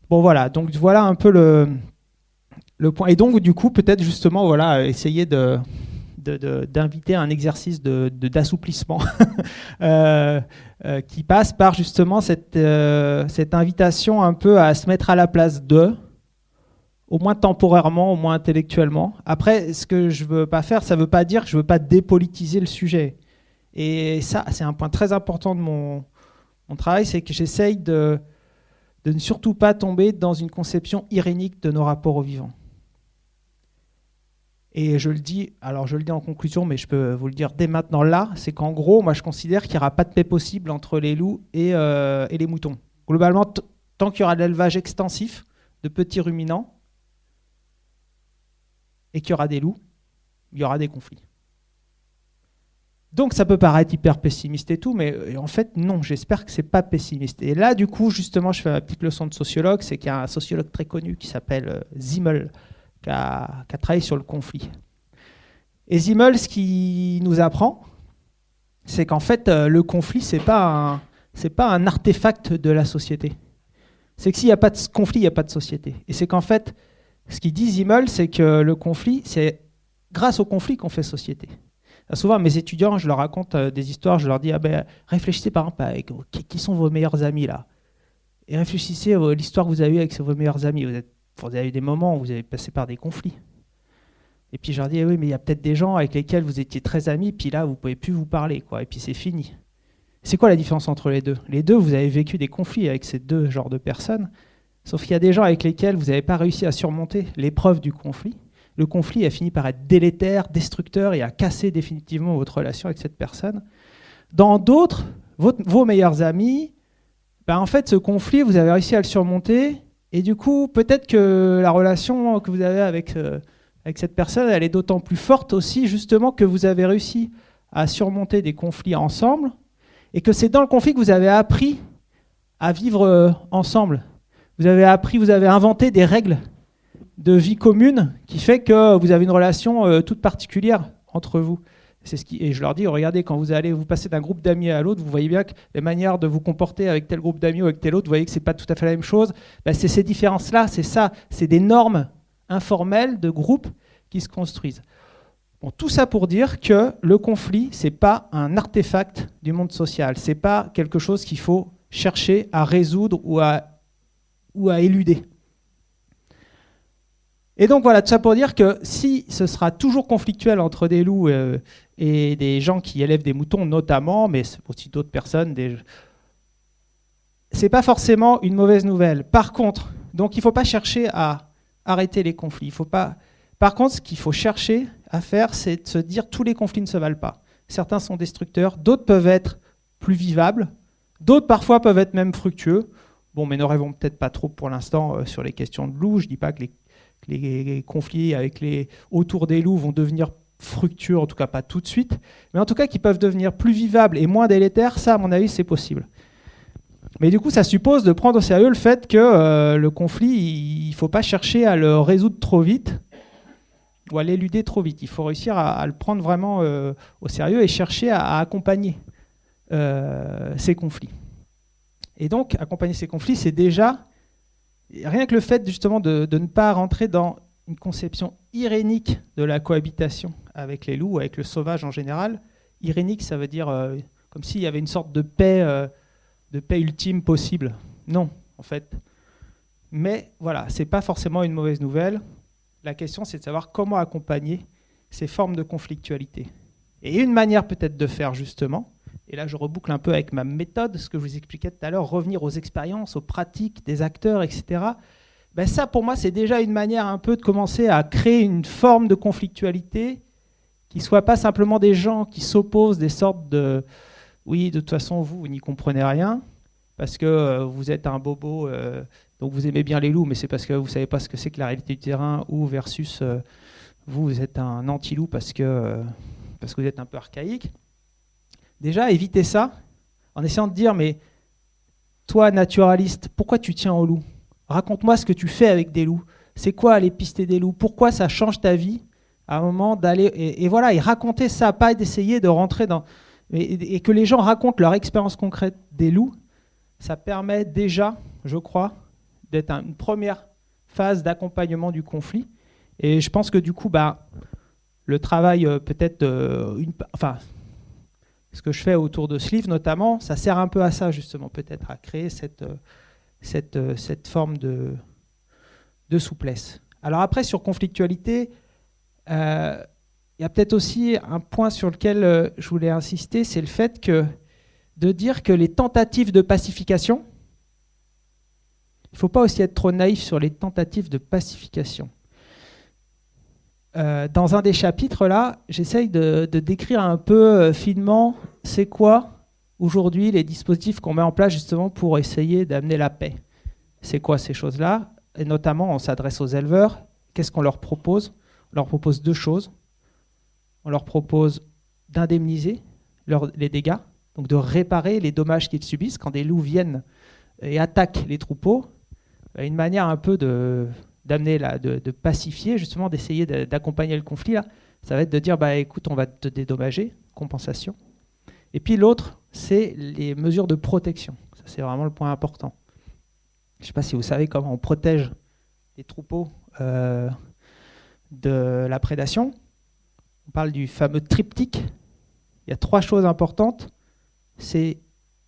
Bon voilà, donc voilà un peu le point. Et donc du coup, peut-être justement, voilà, essayer d'inviter un exercice d'assouplissement qui passe par justement cette invitation un peu à se mettre à la place d'eux, au moins temporairement, au moins intellectuellement. Après, ce que je veux pas faire, ça veut pas dire que je veux pas dépolitiser le sujet. Et ça, c'est un point très important de mon travail, c'est que j'essaye de ne surtout pas tomber dans une conception irénique de nos rapports au vivant. Et je le dis en conclusion, mais je peux vous le dire dès maintenant là, c'est qu'en gros, moi je considère qu'il n'y aura pas de paix possible entre les loups et les moutons. Globalement, tant qu'il y aura de l'élevage extensif de petits ruminants et qu'il y aura des loups, il y aura des conflits. Donc ça peut paraître hyper pessimiste et tout, mais en fait non, j'espère que c'est pas pessimiste. Et là du coup justement je fais ma petite leçon de sociologue, c'est qu'il y a un sociologue très connu qui s'appelle Simmel, qui a travaillé sur le conflit. Et Simmel, ce qu'il nous apprend, c'est qu'en fait le conflit c'est pas un artefact de la société. C'est que s'il n'y a pas de conflit, il n'y a pas de société. Et c'est qu'en fait, ce qu'il dit Simmel, c'est que le conflit, c'est grâce au conflit qu'on fait société. Souvent, à mes étudiants, je leur raconte des histoires, je leur dis réfléchissez par exemple avec qui sont vos meilleurs amis là. Et réfléchissez à l'histoire que vous avez eue avec vos meilleurs amis. Vous avez eu des moments où vous avez passé par des conflits. Et puis je leur dis oui, mais il y a peut-être des gens avec lesquels vous étiez très amis, puis là, vous ne pouvez plus vous parler, quoi, et puis c'est fini. C'est quoi la différence entre les deux ? Les deux, vous avez vécu des conflits avec ces deux genres de personnes, sauf qu'il y a des gens avec lesquels vous n'avez pas réussi à surmonter l'épreuve du conflit. Le conflit a fini par être délétère, destructeur et a cassé définitivement votre relation avec cette personne. Dans d'autres, vos meilleurs amis, en fait, ce conflit, vous avez réussi à le surmonter. Et du coup, peut-être que la relation que vous avez avec cette personne, elle est d'autant plus forte aussi, justement, que vous avez réussi à surmonter des conflits ensemble. Et que c'est dans le conflit que vous avez appris à vivre ensemble. Vous avez inventé des règles de vie commune qui fait que vous avez une relation toute particulière entre vous. Et je leur dis, regardez, quand vous passez d'un groupe d'amis à l'autre, vous voyez bien que les manières de vous comporter avec tel groupe d'amis ou avec tel autre, vous voyez que ce n'est pas tout à fait la même chose. C'est ces différences-là, c'est ça, c'est des normes informelles de groupe qui se construisent. Bon, tout ça pour dire que le conflit, ce n'est pas un artefact du monde social, ce n'est pas quelque chose qu'il faut chercher à résoudre ou à éluder. Et donc voilà, tout ça pour dire que si ce sera toujours conflictuel entre des loups et des gens qui élèvent des moutons notamment, mais aussi d'autres personnes, c'est pas forcément une mauvaise nouvelle. Par contre, donc il ne faut pas chercher à arrêter les conflits. Par contre, ce qu'il faut chercher à faire, c'est de se dire tous les conflits ne se valent pas. Certains sont destructeurs, d'autres peuvent être plus vivables, d'autres parfois peuvent être même fructueux. Bon, mais ne rêvons peut-être pas trop pour l'instant sur les questions de loups. Je ne dis pas que les conflits autour des loups vont devenir fructueux, en tout cas pas tout de suite, mais en tout cas qu'ils peuvent devenir plus vivables et moins délétères, ça à mon avis c'est possible. Mais du coup ça suppose de prendre au sérieux le fait que le conflit, il ne faut pas chercher à le résoudre trop vite, ou à l'éluder trop vite. Il faut réussir à le prendre vraiment au sérieux et chercher à accompagner ces conflits. Et donc, accompagner ces conflits, c'est déjà, rien que le fait justement de ne pas rentrer dans une conception irénique de la cohabitation avec les loups, avec le sauvage en général. Irénique, ça veut dire comme s'il y avait une sorte de paix ultime possible. Non, en fait. Mais voilà, c'est pas forcément une mauvaise nouvelle. La question, c'est de savoir comment accompagner ces formes de conflictualité. Et une manière peut-être de faire justement, et là je reboucle un peu avec ma méthode, ce que je vous expliquais tout à l'heure, revenir aux expériences, aux pratiques des acteurs, etc. Ben ça, pour moi, c'est déjà une manière un peu de commencer à créer une forme de conflictualité qui ne soit pas simplement des gens qui s'opposent, des sortes de... Oui, de toute façon, vous n'y comprenez rien, parce que vous êtes un bobo, donc vous aimez bien les loups, mais c'est parce que vous ne savez pas ce que c'est que la réalité du terrain, ou versus vous êtes un anti-loup parce que vous êtes un peu archaïque. Déjà, évitez ça en essayant de dire, mais toi, naturaliste, pourquoi tu tiens aux loups ? Raconte-moi ce que tu fais avec des loups. C'est quoi aller pister des loups ? Pourquoi ça change ta vie à un moment d'aller... Et voilà, et raconter ça, pas d'essayer de rentrer dans... Et que les gens racontent leur expérience concrète des loups, ça permet déjà, je crois, d'être une première phase d'accompagnement du conflit. Et je pense que du coup, le travail peut-être... ce que je fais autour de ce livre notamment, ça sert un peu à ça justement, peut-être à créer cette forme de souplesse. Alors après, sur conflictualité, il y a peut-être aussi un point sur lequel je voulais insister, c'est le fait de dire que les tentatives de pacification, il ne faut pas aussi être trop naïf sur les tentatives de pacification. Dans un des chapitres, là, j'essaye de décrire un peu finement c'est quoi aujourd'hui les dispositifs qu'on met en place justement pour essayer d'amener la paix. C'est quoi ces choses-là ? Et notamment, on s'adresse aux éleveurs. Qu'est-ce qu'on leur propose ? On leur propose deux choses. On leur propose d'indemniser les dégâts, donc de réparer les dommages qu'ils subissent quand des loups viennent et attaquent les troupeaux. Une manière un peu d'amener de pacifier, justement, d'essayer d'accompagner le conflit, là, ça va être de dire, écoute, on va te dédommager, compensation. Et puis l'autre, c'est les mesures de protection. Ça, c'est vraiment le point important. Je ne sais pas si vous savez comment on protège les troupeaux de la prédation. On parle du fameux triptyque. Il y a 3 choses importantes. C'est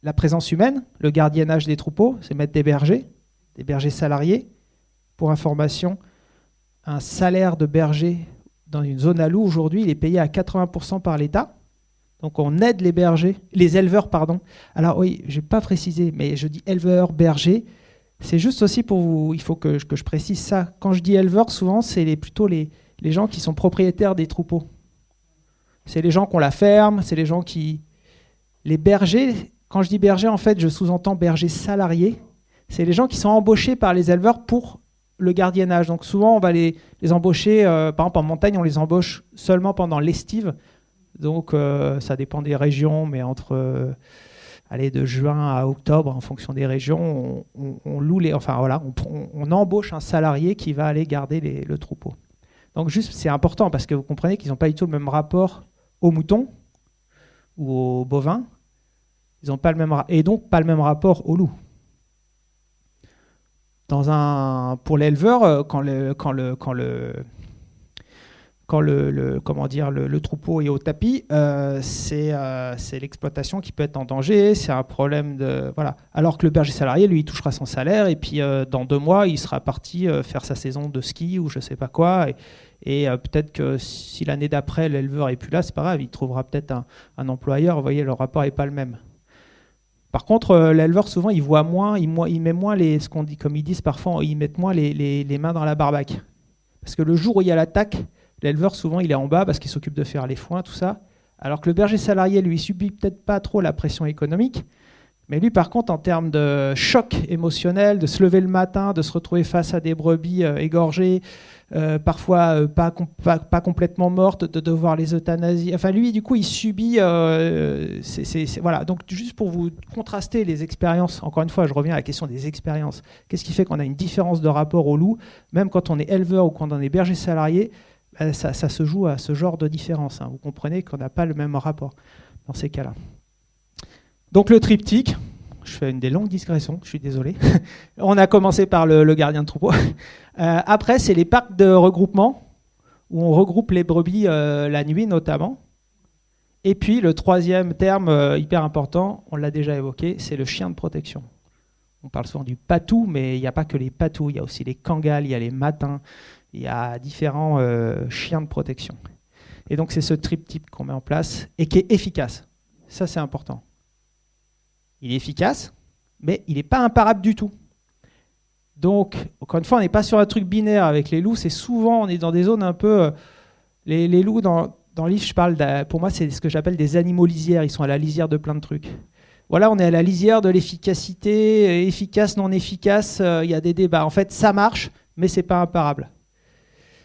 la présence humaine, le gardiennage des troupeaux, c'est mettre des bergers salariés. Pour information, un salaire de berger dans une zone à loup, aujourd'hui, il est payé à 80% par l'État. Donc on aide les éleveurs. Alors oui, je n'ai pas précisé, mais je dis éleveurs, bergers. C'est juste aussi pour vous, il faut que je précise ça. Quand je dis éleveurs, souvent, c'est plutôt les gens qui sont propriétaires des troupeaux. C'est les gens qui ont la ferme, c'est les gens qui... Les bergers, quand je dis berger, en fait, je sous-entends bergers salariés. C'est les gens qui sont embauchés par les éleveurs pour le gardiennage. Donc souvent, on va les embaucher, par exemple en montagne, on les embauche seulement pendant l'estive. Donc ça dépend des régions, mais entre de juin à octobre, en fonction des régions, on loue on embauche un salarié qui va aller garder le troupeau. Donc juste, c'est important parce que vous comprenez qu'ils n'ont pas du tout le même rapport aux moutons ou aux bovins. Ils n'ont pas le même et donc pas le même rapport aux loups. Pour l'éleveur, quand le troupeau est au tapis, c'est l'exploitation qui peut être en danger, c'est un problème de... Voilà. Alors que le berger salarié, lui, il touchera son salaire et puis dans 2 mois, il sera parti faire sa saison de ski ou je ne sais pas quoi. Et peut-être que si l'année d'après, l'éleveur n'est plus là, c'est pas grave, il trouvera peut-être un employeur. Vous voyez, le rapport n'est pas le même. Par contre, l'éleveur, souvent, il voit moins, il met moins ce qu'on dit, comme ils disent parfois, ils mettent moins les mains dans la barbaque. Parce que le jour où il y a l'attaque, l'éleveur, souvent, il est en bas parce qu'il s'occupe de faire les foins, tout ça. Alors que le berger salarié, lui, subit peut-être pas trop la pression économique. Mais lui, par contre, en termes de choc émotionnel, de se lever le matin, de se retrouver face à des brebis égorgées, parfois pas complètement mortes, de devoir les euthanasier. Enfin, lui, du coup, il subit... voilà. Donc, juste pour vous contraster les expériences, encore une fois, je reviens à la question des expériences. Qu'est-ce qui fait qu'on a une différence de rapport au loup, même quand on est éleveur ou quand on est berger salarié? ça se joue à ce genre de différence. Vous comprenez qu'on n'a pas le même rapport dans ces cas-là. Donc le triptyque, je fais des longues digressions, je suis désolé. On a commencé par le gardien de troupeau. Après, c'est les parcs de regroupement, où on regroupe les brebis la nuit notamment. Et puis le troisième terme hyper important, on l'a déjà évoqué, c'est le chien de protection. On parle souvent du patou, mais il n'y a pas que les patous, il y a aussi les kangals, il y a les matins, il y a différents chiens de protection. Et donc c'est ce triptyque qu'on met en place et qui est efficace. Ça c'est important. Il est efficace, mais il n'est pas imparable du tout. Donc, encore une fois, on n'est pas sur un truc binaire avec les loups, c'est souvent, on est dans des zones un peu... les loups, dans le livre, je parle, pour moi, c'est ce que j'appelle des animaux lisières, ils sont à la lisière de plein de trucs. Voilà, on est à la lisière de l'efficacité, efficace, non efficace, il y a des débats. En fait, ça marche, mais ce n'est pas imparable.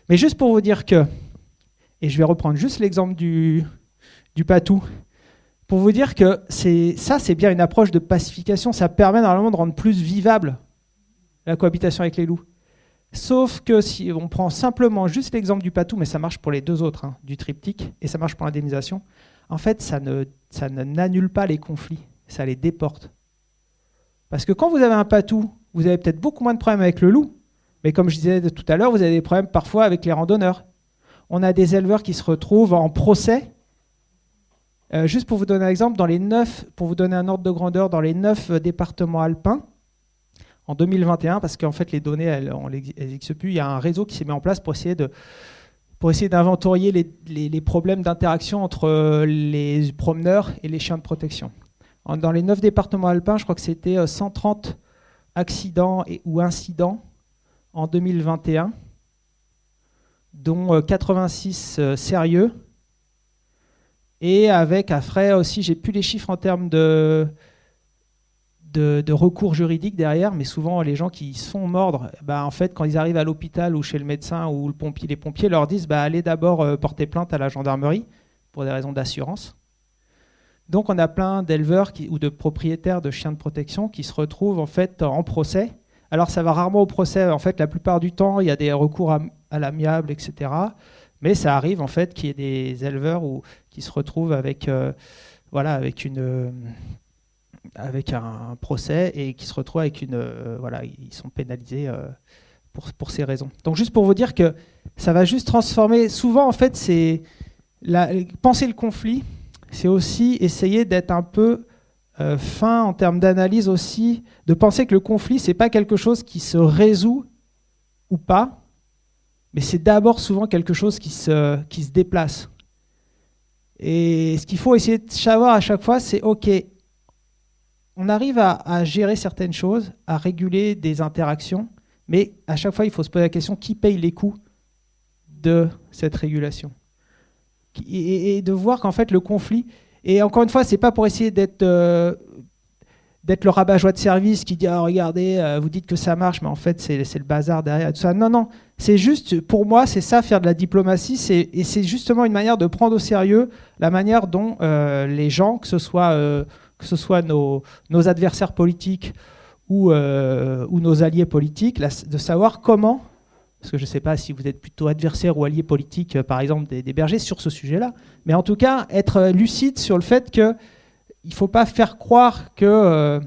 Mais juste pour vous dire que, et je vais reprendre juste l'exemple du patou, pour vous dire que c'est bien une approche de pacification, ça permet normalement de rendre plus vivable la cohabitation avec les loups. Sauf que si on prend simplement juste l'exemple du patou, mais ça marche pour les deux autres, du triptyque, et ça marche pour l'indemnisation, en fait, ça n'annule pas les conflits, ça les déporte. Parce que quand vous avez un patou, vous avez peut-être beaucoup moins de problèmes avec le loup, mais comme je disais tout à l'heure, vous avez des problèmes parfois avec les randonneurs. On a des éleveurs qui se retrouvent en procès. Juste pour vous donner un exemple, pour vous donner un ordre de grandeur, dans les 9 départements alpins, en 2021, parce qu'en fait les données, elles n'existent plus, il y a un réseau qui s'est mis en place pour essayer d'inventorier les problèmes d'interaction entre les promeneurs et les chiens de protection. Dans les 9 départements alpins, je crois que c'était 130 accidents ou incidents en 2021, dont 86 sérieux, et avec, après aussi, j'ai plus les chiffres en termes de recours juridiques derrière, mais souvent les gens qui se font mordre, en fait, quand ils arrivent à l'hôpital ou chez le médecin ou les pompiers leur disent allez d'abord porter plainte à la gendarmerie pour des raisons d'assurance. Donc on a plein d'éleveurs ou de propriétaires de chiens de protection qui se retrouvent en fait en procès. Alors ça va rarement au procès, en fait la plupart du temps il y a des recours à l'amiable, etc. Mais ça arrive en fait qu'il y ait des éleveurs qui se retrouvent avec un procès et qui se retrouvent avec ils sont pénalisés pour ces raisons. Donc juste pour vous dire que ça va juste transformer. Souvent en fait penser le conflit, c'est aussi essayer d'être un peu fin en termes d'analyse aussi, de penser que le conflit c'est pas quelque chose qui se résout ou pas, mais c'est d'abord souvent quelque chose qui se déplace. Et ce qu'il faut essayer de savoir à chaque fois, c'est ok, on arrive à gérer certaines choses, à réguler des interactions, mais à chaque fois, il faut se poser la question qui paye les coûts de cette régulation. Et de voir qu'en fait, le conflit, et encore une fois, c'est pas pour essayer d'être le rabat-joie de service qui dit regardez, vous dites que ça marche, mais en fait, c'est le bazar derrière tout ça. Non, c'est juste, pour moi, c'est ça, faire de la diplomatie, et c'est justement une manière de prendre au sérieux la manière dont les gens, que ce soit nos adversaires politiques ou nos alliés politiques, de savoir comment, parce que je ne sais pas si vous êtes plutôt adversaire ou allié politique, par exemple, des bergers sur ce sujet-là, mais en tout cas, être lucide sur le fait qu'il ne faut pas faire croire que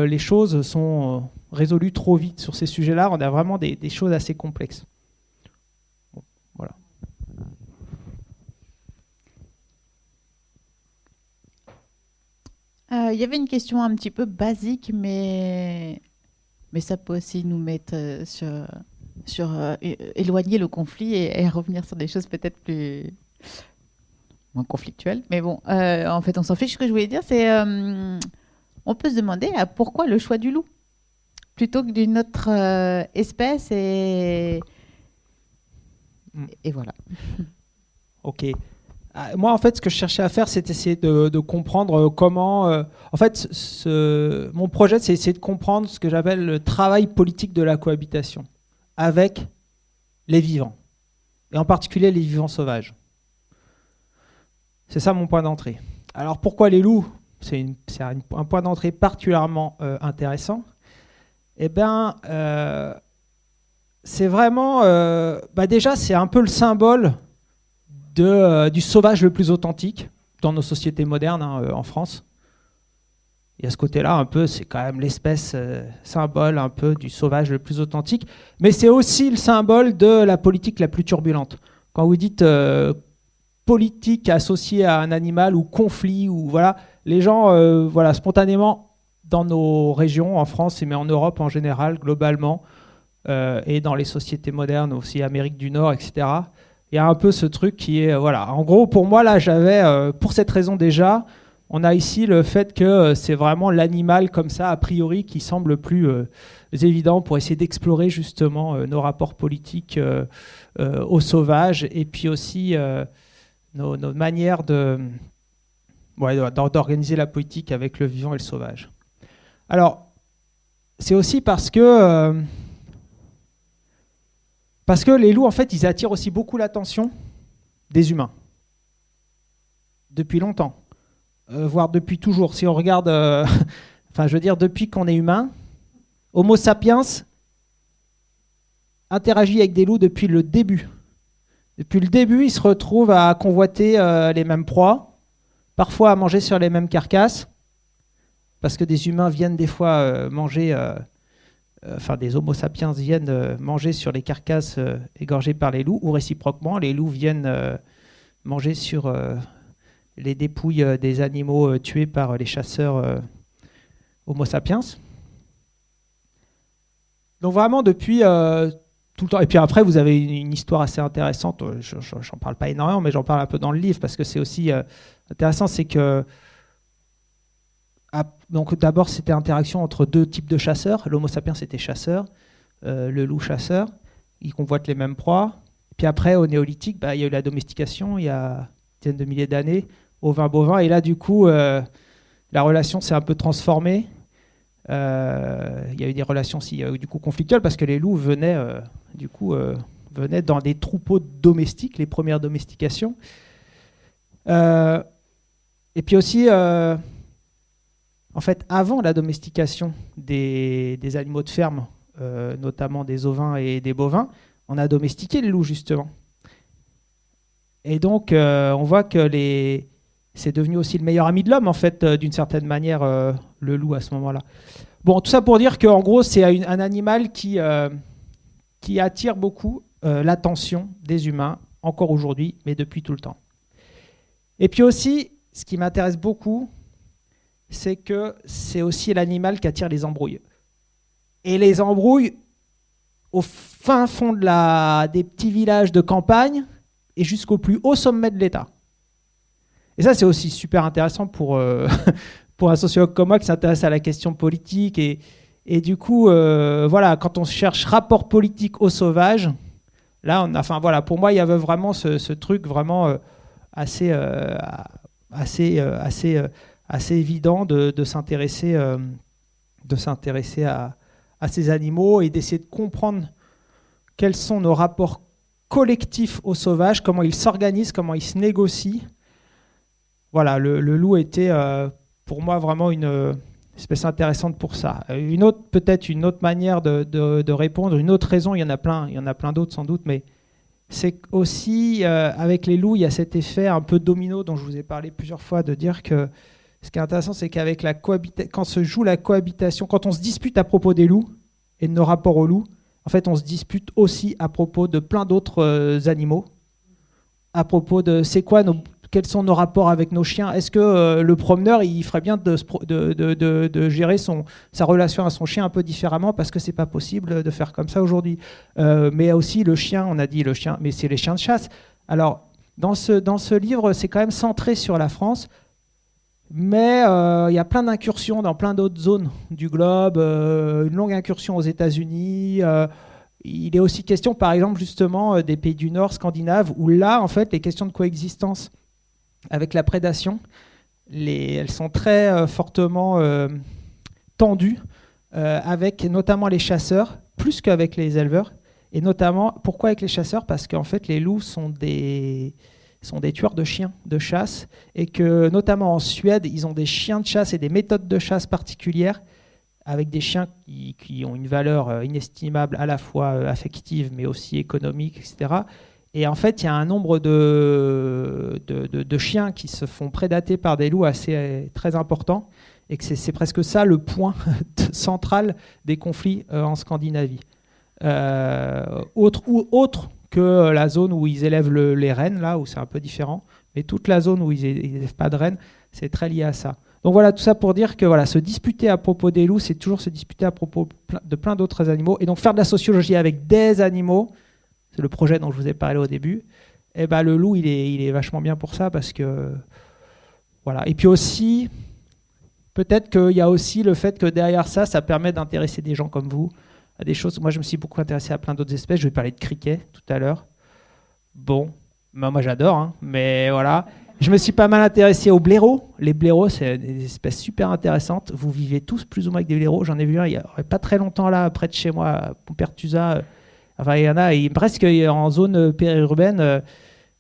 les choses sont résolues trop vite sur ces sujets-là. On a vraiment des choses assez complexes. Bon, voilà. Il y avait une question un petit peu basique, mais ça peut aussi nous mettre sur éloigner le conflit et revenir sur des choses peut-être plus moins conflictuelles. Mais bon, en fait, on s'en fiche. Ce que je voulais dire, c'est on peut se demander pourquoi le choix du loup plutôt que d'une autre espèce et voilà. Ok. Moi, en fait, ce que je cherchais à faire, c'est essayer de comprendre comment... en fait, mon projet, c'est essayer de comprendre ce que j'appelle le travail politique de la cohabitation avec les vivants, et en particulier les vivants sauvages. C'est ça mon point d'entrée. Alors, pourquoi les loups ? C'est un point d'entrée particulièrement intéressant. Eh bien, c'est vraiment... déjà, c'est un peu le symbole du sauvage le plus authentique dans nos sociétés modernes, en France. Et à ce côté-là, un peu, c'est quand même l'espèce symbole un peu du sauvage le plus authentique. Mais c'est aussi le symbole de la politique la plus turbulente. Quand vous dites politique associée à un animal ou conflit, ou voilà, les gens, spontanément, dans nos régions, en France, mais en Europe en général, globalement, et dans les sociétés modernes, aussi Amérique du Nord, etc., il y a un peu ce truc qui est... En gros, pour moi, là, j'avais, pour cette raison déjà, on a ici le fait que c'est vraiment l'animal comme ça, a priori, qui semble le plus évident pour essayer d'explorer justement nos rapports politiques aux sauvages, et puis aussi nos manières d'organiser la politique avec le vivant et le sauvage. Alors, c'est aussi parce que les loups, en fait, ils attirent aussi beaucoup l'attention des humains. Depuis longtemps. Voire depuis toujours. Si on regarde, depuis qu'on est humain, Homo sapiens interagit avec des loups depuis le début. Depuis le début, ils se retrouvent à convoiter les mêmes proies, parfois à manger sur les mêmes carcasses, parce que des humains viennent des fois manger, des Homo sapiens viennent manger sur les carcasses égorgées par les loups, ou réciproquement, les loups viennent manger sur les dépouilles des animaux tués par les chasseurs Homo sapiens. Donc vraiment, depuis tout le temps. Et puis après, vous avez une histoire assez intéressante. J'en parle pas énormément, mais j'en parle un peu dans le livre, parce que c'est aussi intéressant, c'est que donc d'abord, c'était l'interaction entre deux types de chasseurs. L'Homo sapiens était chasseur, le loup chasseur. Ils convoitent les mêmes proies. Puis après, au néolithique, il y a eu la domestication, il y a une dizaine de milliers d'années, ovins, bovins. Et là, du coup, la relation s'est un peu transformée. Il y a eu des relations aussi, du coup, conflictuelles, parce que les loups venaient dans des troupeaux domestiques, les premières domestications. Et puis aussi... En fait, avant la domestication des animaux de ferme, notamment des ovins et des bovins, on a domestiqué le loup, justement. Et donc, on voit que c'est devenu aussi le meilleur ami de l'homme, en fait, d'une certaine manière, le loup, à ce moment-là. Bon, tout ça pour dire qu'en gros, c'est un animal qui attire beaucoup l'attention des humains, encore aujourd'hui, mais depuis tout le temps. Et puis aussi, ce qui m'intéresse beaucoup, c'est que c'est aussi l'animal qui attire les embrouilles. Et les embrouilles, au fin fond des petits villages de campagne et jusqu'au plus haut sommet de l'État. Et ça, c'est aussi super intéressant pour un sociologue comme moi qui s'intéresse à la question politique. Et du coup, quand on cherche rapport politique au sauvage, là, pour moi, il y avait vraiment ce truc vraiment assez évident de s'intéresser à ces animaux et d'essayer de comprendre quels sont nos rapports collectifs aux sauvages, comment ils s'organisent, comment ils se négocient. Voilà, le loup était pour moi vraiment une espèce intéressante pour ça. Peut-être une autre manière de répondre, une autre raison, il y en a plein d'autres sans doute, mais c'est aussi avec les loups, il y a cet effet un peu domino dont je vous ai parlé plusieurs fois, de dire que ce qui est intéressant, c'est qu'avec quand se joue la cohabitation, quand on se dispute à propos des loups et de nos rapports aux loups, en fait, on se dispute aussi à propos de plein d'autres animaux, à propos de quels sont nos rapports avec nos chiens. Est-ce que le promeneur, il ferait bien de gérer sa relation à son chien un peu différemment, parce que c'est pas possible de faire comme ça aujourd'hui. Mais aussi le chien, on a dit le chien, mais c'est les chiens de chasse. Alors, dans ce livre, c'est quand même centré sur la France, mais il y a plein d'incursions dans plein d'autres zones du globe, une longue incursion aux États-Unis. Il est aussi question, par exemple, justement, des pays du Nord, scandinaves, où là, en fait, les questions de coexistence avec la prédation, elles sont très fortement tendues, avec notamment les chasseurs, plus qu'avec les éleveurs. Et notamment, pourquoi avec les chasseurs ? Parce qu'en fait, les loups sont des tueurs de chiens de chasse, et que notamment en Suède, ils ont des chiens de chasse et des méthodes de chasse particulières avec des chiens qui ont une valeur inestimable à la fois affective mais aussi économique, etc. Et en fait, il y a un nombre de chiens qui se font prédater par des loups très important, et que c'est presque ça le point central des conflits en Scandinavie. Autre que la zone où ils élèvent les rennes, là où c'est un peu différent, mais toute la zone où ils n'élèvent pas de rennes, c'est très lié à ça. Donc voilà, tout ça pour dire que se disputer à propos des loups, c'est toujours se disputer à propos de plein d'autres animaux. Et donc faire de la sociologie avec des animaux, c'est le projet dont je vous ai parlé au début, et le loup, il est vachement bien pour ça, parce que... Voilà. Et puis aussi, peut-être qu'il y a aussi le fait que derrière ça, ça permet d'intéresser des gens comme vous à des choses. Moi, je me suis beaucoup intéressé à plein d'autres espèces. Je vais parler de criquets tout à l'heure. Bon, moi j'adore, mais voilà. Je me suis pas mal intéressé aux blaireaux. Les blaireaux, c'est des espèces super intéressantes. Vous vivez tous plus ou moins avec des blaireaux. J'en ai vu un il n'y a pas très longtemps là, près de chez moi, à Pompertusa. Enfin, il y en a presque en zone périurbaine.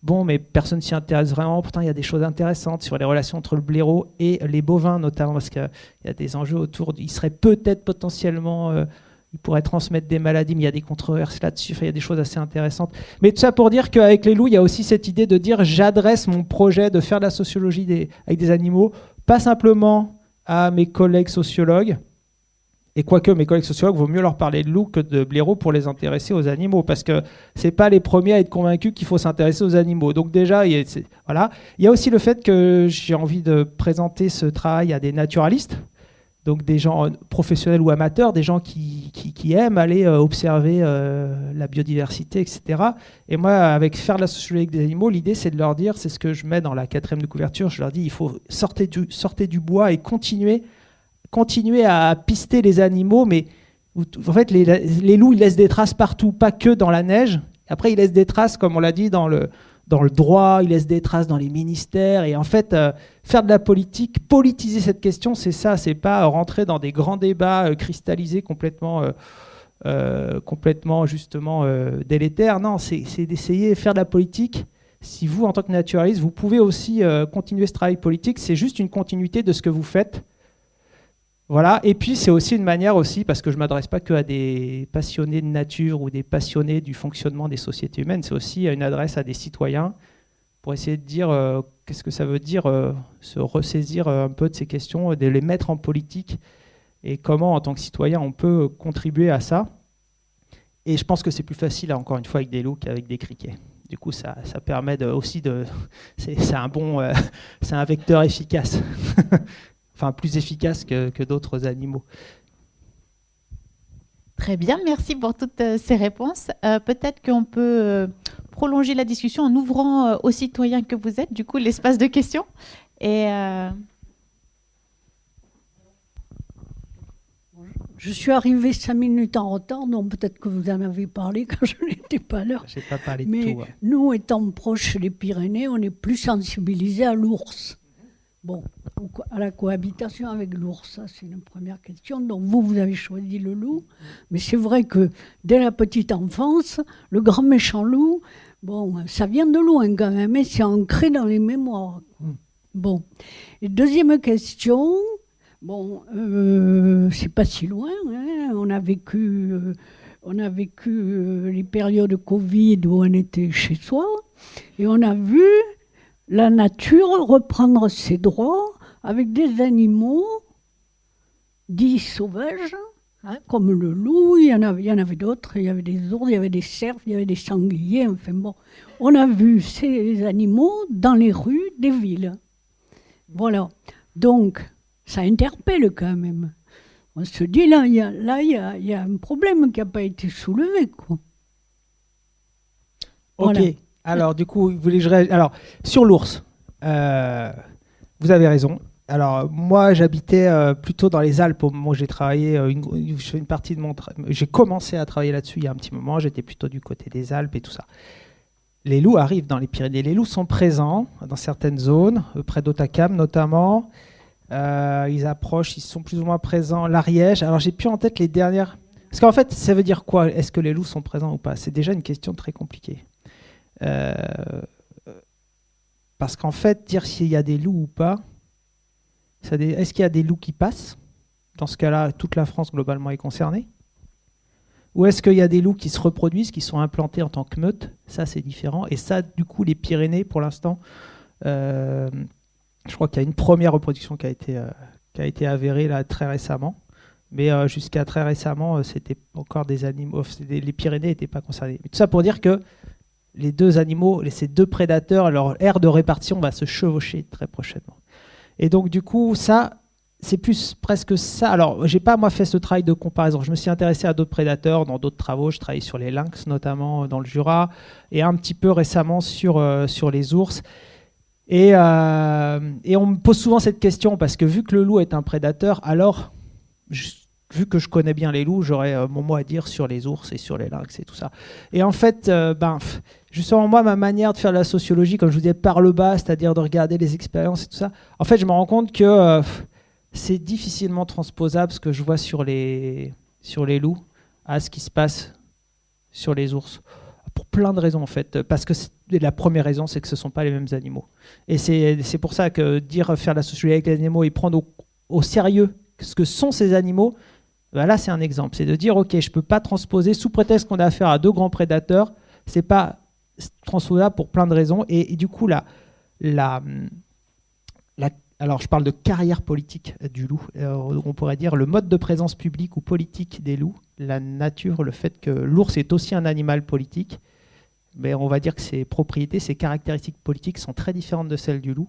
Bon, mais personne s'y intéresse vraiment. Pourtant, il y a des choses intéressantes sur les relations entre le blaireau et les bovins, notamment, parce qu'il y a des enjeux autour. Il serait peut-être potentiellement... il pourrait transmettre des maladies, mais il y a des controverses là-dessus. Enfin, il y a des choses assez intéressantes. Mais tout ça pour dire qu'avec les loups, il y a aussi cette idée de dire j'adresse mon projet de faire de la sociologie avec des animaux, pas simplement à mes collègues sociologues. Et quoique mes collègues sociologues, vaut mieux leur parler de loups que de blaireaux pour les intéresser aux animaux, parce que c'est pas les premiers à être convaincus qu'il faut s'intéresser aux animaux. Donc déjà, voilà. Il y a aussi le fait que j'ai envie de présenter ce travail à des naturalistes, donc des gens professionnels ou amateurs, des gens qui aiment aller observer la biodiversité, etc. Et moi, avec faire de la sociologie avec des animaux, l'idée c'est de leur dire, c'est ce que je mets dans la 4e de couverture, je leur dis il faut sortir du bois et continuer à pister les animaux, mais en fait les loups ils laissent des traces partout, pas que dans la neige. Après ils laissent des traces, comme on l'a dit, dans le droit, ils laissent des traces dans les ministères. Et en fait, faire de la politique, politiser cette question, c'est ça. C'est pas rentrer dans des grands débats cristallisés complètement justement délétères. Non, c'est d'essayer de faire de la politique. Si vous, en tant que naturaliste, vous pouvez aussi continuer ce travail politique, c'est juste une continuité de ce que vous faites. Voilà. Et puis c'est aussi une manière aussi, parce que je ne m'adresse pas que à des passionnés de nature ou des passionnés du fonctionnement des sociétés humaines, c'est aussi une adresse à des citoyens pour essayer de dire qu'est-ce que ça veut dire se ressaisir un peu de ces questions, de les mettre en politique, et comment en tant que citoyen on peut contribuer à ça. Et je pense que c'est plus facile, là, encore une fois, avec des loups qu'avec des criquets. Du coup, ça permet c'est un vecteur efficace. Enfin, plus efficace que d'autres animaux. Très bien, merci pour toutes ces réponses. Peut-être qu'on peut prolonger la discussion en ouvrant aux citoyens que vous êtes, du coup, l'espace de questions. Et je suis arrivée 5 minutes en retard, donc peut-être que vous en avez parlé quand je n'étais pas là. Je n'ai pas parlé de tout. Mais nous, étant proches des Pyrénées, on est plus sensibilisés à l'ours. Bon, à la cohabitation avec l'ours, ça c'est une première question. Donc vous avez choisi le loup, mais c'est vrai que dès la petite enfance, le grand méchant loup, bon, ça vient de loin quand même, mais c'est ancré dans les mémoires. Bon, et deuxième question, bon, c'est pas si loin, hein, on a vécu les périodes Covid où on était chez soi, et on a vu la nature reprendre ses droits avec des animaux dits sauvages, hein, comme le loup, il y en avait d'autres, il y avait des ours, il y avait des cerfs, il y avait des sangliers, enfin bon. On a vu ces animaux dans les rues des villes. Voilà. Donc, ça interpelle quand même. On se dit, là, il y a un problème qui n'a pas été soulevé, quoi. Ok. Voilà. Alors, du coup, vous voulez que je réagisse ? Alors, sur l'ours, vous avez raison. Alors, moi, j'habitais plutôt dans les Alpes au moment où j'ai travaillé. Une partie de j'ai commencé à travailler là-dessus il y a un petit moment. J'étais plutôt du côté des Alpes et tout ça. Les loups arrivent dans les Pyrénées. Les loups sont présents dans certaines zones, près d'Otakam notamment. Ils approchent, ils sont plus ou moins présents. L'Ariège. Alors, j'ai plus en tête les dernières. Parce qu'en fait, ça veut dire quoi ? Est-ce que les loups sont présents ou pas ? C'est déjà une question très compliquée. Parce qu'en fait, dire s'il y a des loups ou pas, est-ce qu'il y a des loups qui passent ? Dans ce cas-là, toute la France globalement est concernée. Ou est-ce qu'il y a des loups qui se reproduisent, qui sont implantés en tant que meute? Ça, c'est différent. Et ça, du coup, les Pyrénées, pour l'instant, je crois qu'il y a une première reproduction qui a été avérée là, très récemment. Mais jusqu'à très récemment, c'était encore des animaux. Les Pyrénées n'étaient pas concernés. Mais tout ça pour dire que les deux animaux, ces deux prédateurs, leur aire de répartition va se chevaucher très prochainement. Et donc, du coup, ça, c'est plus presque ça. Alors, j'ai pas, moi, fait ce travail de comparaison. Je me suis intéressé à d'autres prédateurs dans d'autres travaux. Je travaille sur les lynx, notamment dans le Jura, et un petit peu récemment sur les ours. Et on me pose souvent cette question, parce que vu que le loup est un prédateur, alors, vu que je connais bien les loups, j'aurais mon mot à dire sur les ours et sur les lynx et tout ça. Et en fait, justement, moi, ma manière de faire de la sociologie, comme je vous disais, par le bas, c'est-à-dire de regarder les expériences et tout ça, en fait, je me rends compte que c'est difficilement transposable ce que je vois sur les loups à ce qui se passe sur les ours. Pour plein de raisons, en fait. Parce que la première raison, c'est que ce ne sont pas les mêmes animaux. Et c'est pour ça que faire de la sociologie avec les animaux et prendre au sérieux ce que sont ces animaux, ben là, c'est un exemple. C'est de dire, OK, je ne peux pas transposer, sous prétexte qu'on a affaire à deux grands prédateurs, ce n'est pas transposable pour plein de raisons. Et du coup, alors, je parle de carrière politique du loup. On pourrait dire le mode de présence publique ou politique des loups, la nature, le fait que l'ours est aussi un animal politique. Mais on va dire que ses propriétés, ses caractéristiques politiques sont très différentes de celles du loup.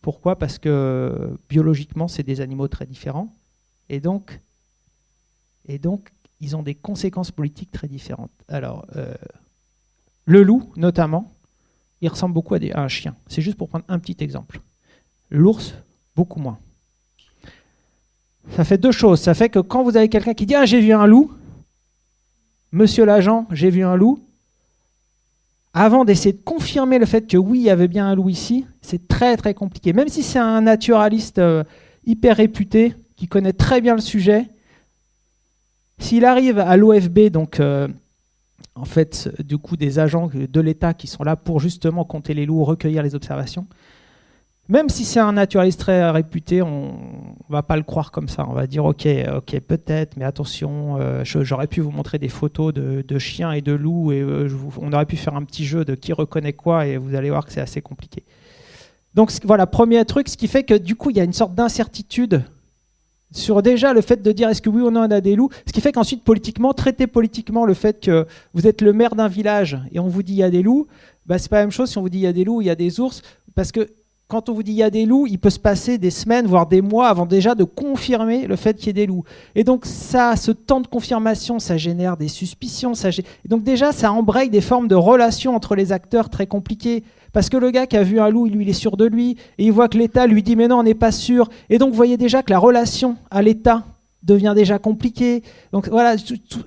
Pourquoi ? Parce que biologiquement, c'est des animaux très différents. Et donc, ils ont des conséquences politiques très différentes. Alors, le loup, notamment, il ressemble beaucoup à un chien. C'est juste pour prendre un petit exemple. L'ours, beaucoup moins. Ça fait deux choses. Ça fait que quand vous avez quelqu'un qui dit « Ah, j'ai vu un loup », monsieur l'agent, j'ai vu un loup, avant d'essayer de confirmer le fait que oui, il y avait bien un loup ici, c'est très très compliqué. Même si c'est un naturaliste hyper réputé, qui connaît très bien le sujet, s'il arrive à l'OFB, donc en fait, du coup, des agents de l'État qui sont là pour justement compter les loups, recueillir les observations, même si c'est un naturaliste très réputé, on ne va pas le croire comme ça. On va dire ok, peut-être, mais attention, j'aurais pu vous montrer des photos de chiens et de loups, et on aurait pu faire un petit jeu de qui reconnaît quoi, et vous allez voir que c'est assez compliqué. Donc voilà, premier truc, ce qui fait que du coup, il y a une sorte d'incertitude sur déjà le fait de dire est-ce que oui ou non on a des loups, ce qui fait qu'ensuite politiquement, traiter politiquement le fait que vous êtes le maire d'un village et on vous dit il y a des loups, bah, c'est pas la même chose si on vous dit il y a des loups, il y a des ours, parce que quand on vous dit il y a des loups, il peut se passer des semaines, voire des mois avant déjà de confirmer le fait qu'il y ait des loups. Et donc ça, ce temps de confirmation, ça génère des suspicions. Et donc déjà, ça embraye des formes de relations entre les acteurs très compliquées. Parce que le gars qui a vu un loup, lui, il est sûr de lui, et il voit que l'État lui dit « mais non, on n'est pas sûr ». Et donc vous voyez déjà que la relation à l'État devient déjà compliquée. Donc voilà,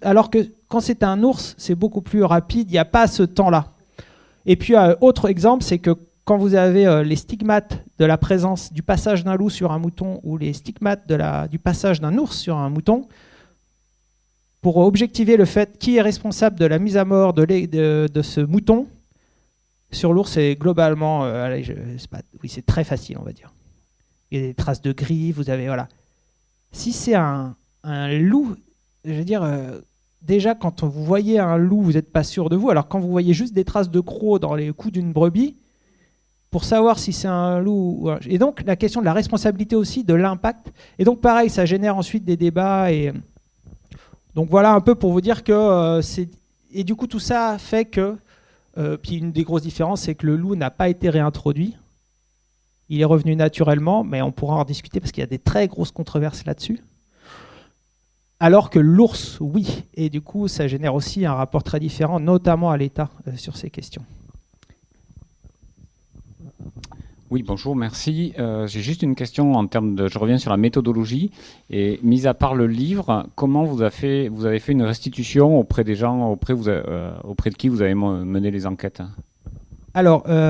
alors que quand c'est un ours, c'est beaucoup plus rapide, il n'y a pas ce temps-là. Et puis autre exemple, c'est que quand vous avez les stigmates de la présence du passage d'un loup sur un mouton ou les stigmates du passage d'un ours sur un mouton, pour objectiver le fait qui est responsable de la mise à mort de ce mouton, sur l'ours, c'est globalement, c'est très facile, on va dire. Il y a des traces de griffes, vous avez, voilà. Si c'est un loup, je veux dire, déjà quand vous voyez un loup, vous n'êtes pas sûr de vous, alors quand vous voyez juste des traces de crocs dans les coups d'une brebis, pour savoir si c'est un loup. Et donc, la question de la responsabilité aussi, de l'impact. Et donc, pareil, ça génère ensuite des débats. Et donc, voilà un peu pour vous dire que Et du coup, tout ça fait que... puis une des grosses différences, c'est que le loup n'a pas été réintroduit. Il est revenu naturellement, mais on pourra en discuter parce qu'il y a des très grosses controverses là-dessus. Alors que l'ours, oui. Et du coup, ça génère aussi un rapport très différent, notamment à l'État, sur ces questions. Oui, bonjour, merci. J'ai juste une question en termes de... Je reviens sur la méthodologie. Et mis à part le livre, comment vous avez fait une restitution auprès des gens, auprès de qui vous avez mené les enquêtes ? Alors, par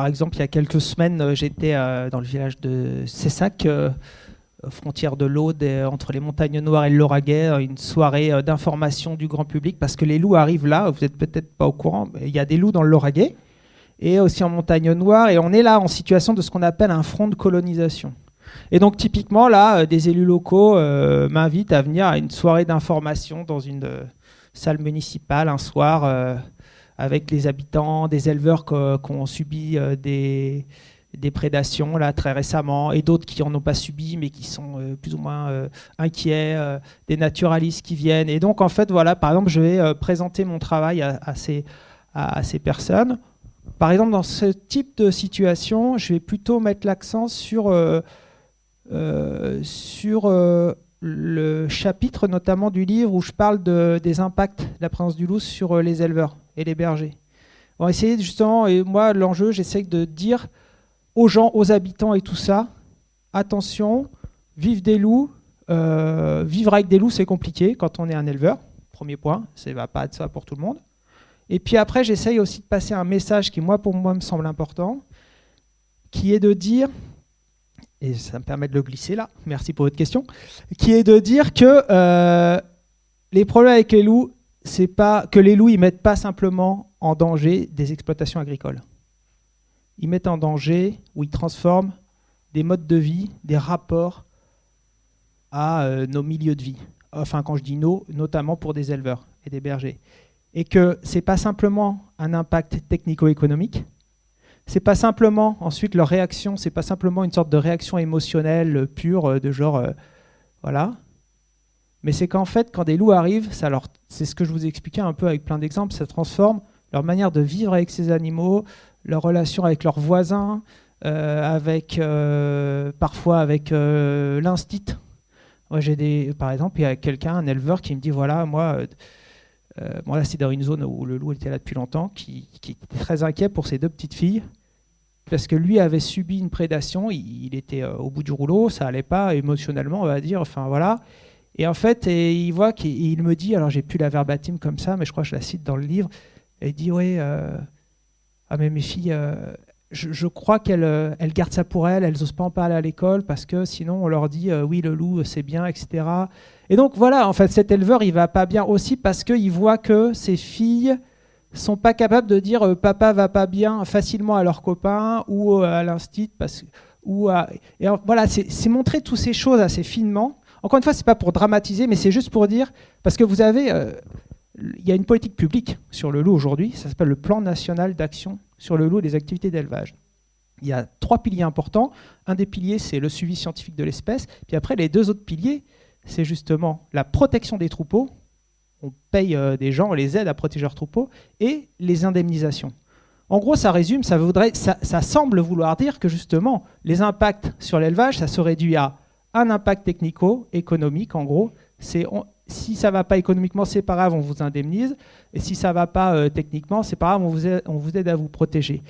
exemple, il y a quelques semaines, j'étais dans le village de Cessac, frontière de l'Aude, entre les montagnes noires et le Lauragais, une soirée d'information du grand public, parce que les loups arrivent là, vous n'êtes peut-être pas au courant, mais il y a des loups dans le Lauragais, et aussi en montagne noire, et on est là en situation de ce qu'on appelle un front de colonisation. Et donc typiquement là, des élus locaux m'invitent à venir à une soirée d'information dans une salle municipale un soir avec les habitants, des éleveurs qui ont subi des prédations là très récemment et d'autres qui en ont pas subi mais qui sont plus ou moins inquiets, des naturalistes qui viennent. Et donc en fait voilà, par exemple, je vais présenter mon travail à ces personnes. Par exemple, dans ce type de situation, je vais plutôt mettre l'accent sur le chapitre notamment du livre où je parle des impacts de la présence du loup sur les éleveurs et les bergers. On va essayer justement, et moi l'enjeu, j'essaie de dire aux gens, aux habitants et tout ça, attention, vivre avec des loups c'est compliqué quand on est un éleveur, premier point, ça ne va pas être ça pour tout le monde. Et puis après, j'essaye aussi de passer un message qui, pour moi, me semble important, qui est de dire, et ça me permet de le glisser là, merci pour votre question, qui est de dire que les problèmes avec les loups, c'est pas que les loups, ils mettent pas simplement en danger des exploitations agricoles. Ils mettent en danger, ou ils transforment des modes de vie, des rapports à nos milieux de vie. Enfin, quand je dis nos, notamment pour des éleveurs et des bergers. Et que ce n'est pas simplement un impact technico-économique, c'est pas simplement, ensuite, leur réaction, c'est pas simplement une sorte de réaction émotionnelle pure, de genre, voilà. Mais c'est qu'en fait, quand des loups arrivent, c'est ce que je vous ai expliqué un peu avec plein d'exemples, ça transforme leur manière de vivre avec ces animaux, leur relation avec leurs voisins, parfois avec l'instinct. Moi, par exemple, il y a un éleveur qui me dit, voilà, moi là, c'est dans une zone où le loup était là depuis longtemps, qui était très inquiet pour ses deux petites filles, parce que lui avait subi une prédation, il était au bout du rouleau, ça allait pas émotionnellement, on va dire, enfin voilà. Et en fait, il voit qu'il me dit, alors j'ai plus la verbatim comme ça, mais je crois que je la cite dans le livre, et il dit, oui, mais mes filles, je crois qu'elles gardent ça pour elles n'osent pas en parler à l'école, parce que sinon on leur dit, oui, le loup, c'est bien, etc. Et donc voilà, en fait, cet éleveur, il va pas bien aussi parce qu'il voit que ses filles sont pas capables de dire papa va pas bien facilement à leurs copains ou à l'instit. Voilà, c'est montrer toutes ces choses assez finement. Encore une fois, c'est pas pour dramatiser, mais c'est juste pour dire, parce que vous avez, il y a une politique publique sur le loup aujourd'hui, ça s'appelle le Plan national d'action sur le loup et les activités d'élevage. Il y a 3 piliers importants. Un des piliers, c'est le suivi scientifique de l'espèce. Puis après, les 2 autres piliers, c'est justement la protection des troupeaux. On paye des gens, on les aide à protéger leurs troupeaux, et les indemnisations. En gros, ça résume, ça semble vouloir dire que justement, les impacts sur l'élevage, ça se réduit à un impact technico-économique. En gros, si ça ne va pas économiquement, c'est pas grave, on vous indemnise. Et si ça ne va pas techniquement, c'est pas grave, on vous aide à vous protéger.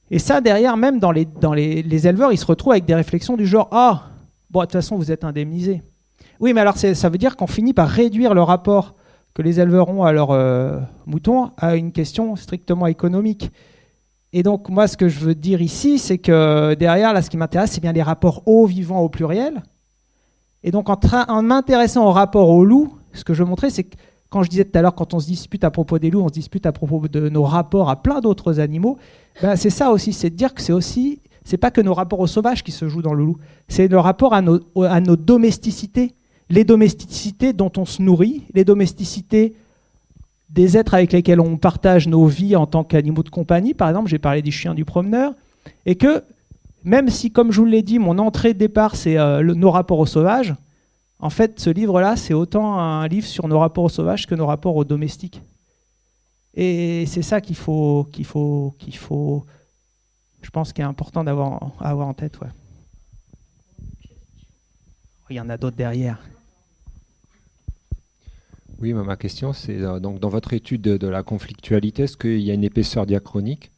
Et ça, derrière, même dans les éleveurs, ils se retrouvent avec des réflexions du genre « Ah, bon, de toute façon, vous êtes indemnisé. » Oui, mais alors ça veut dire qu'on finit par réduire le rapport que les éleveurs ont à leurs moutons à une question strictement économique. Et donc, moi, ce que je veux dire ici, c'est que derrière, là, ce qui m'intéresse, c'est bien les rapports aux vivants au pluriel. Et donc, en m'intéressant au rapport aux loups, ce que je veux montrer, c'est que quand je disais tout à l'heure, quand on se dispute à propos des loups, on se dispute à propos de nos rapports à plein d'autres animaux, ben, c'est ça aussi, c'est de dire que c'est pas que nos rapports aux sauvages qui se jouent dans le loup, c'est le rapport à nos domesticités, les domesticités dont on se nourrit, les domesticités des êtres avec lesquels on partage nos vies en tant qu'animaux de compagnie. Par exemple, j'ai parlé des chiens du promeneur, et que même si, comme je vous l'ai dit, mon entrée de départ, c'est nos rapports aux sauvages, en fait, ce livre-là, c'est autant un livre sur nos rapports aux sauvages que nos rapports aux domestiques. Et c'est ça qu'il faut, je pense, qu'il est important à avoir en tête. Ouais. Il y en a d'autres derrière. Oui, ma question, c'est donc dans votre étude de la conflictualité, est-ce qu'il y a une épaisseur diachronique ?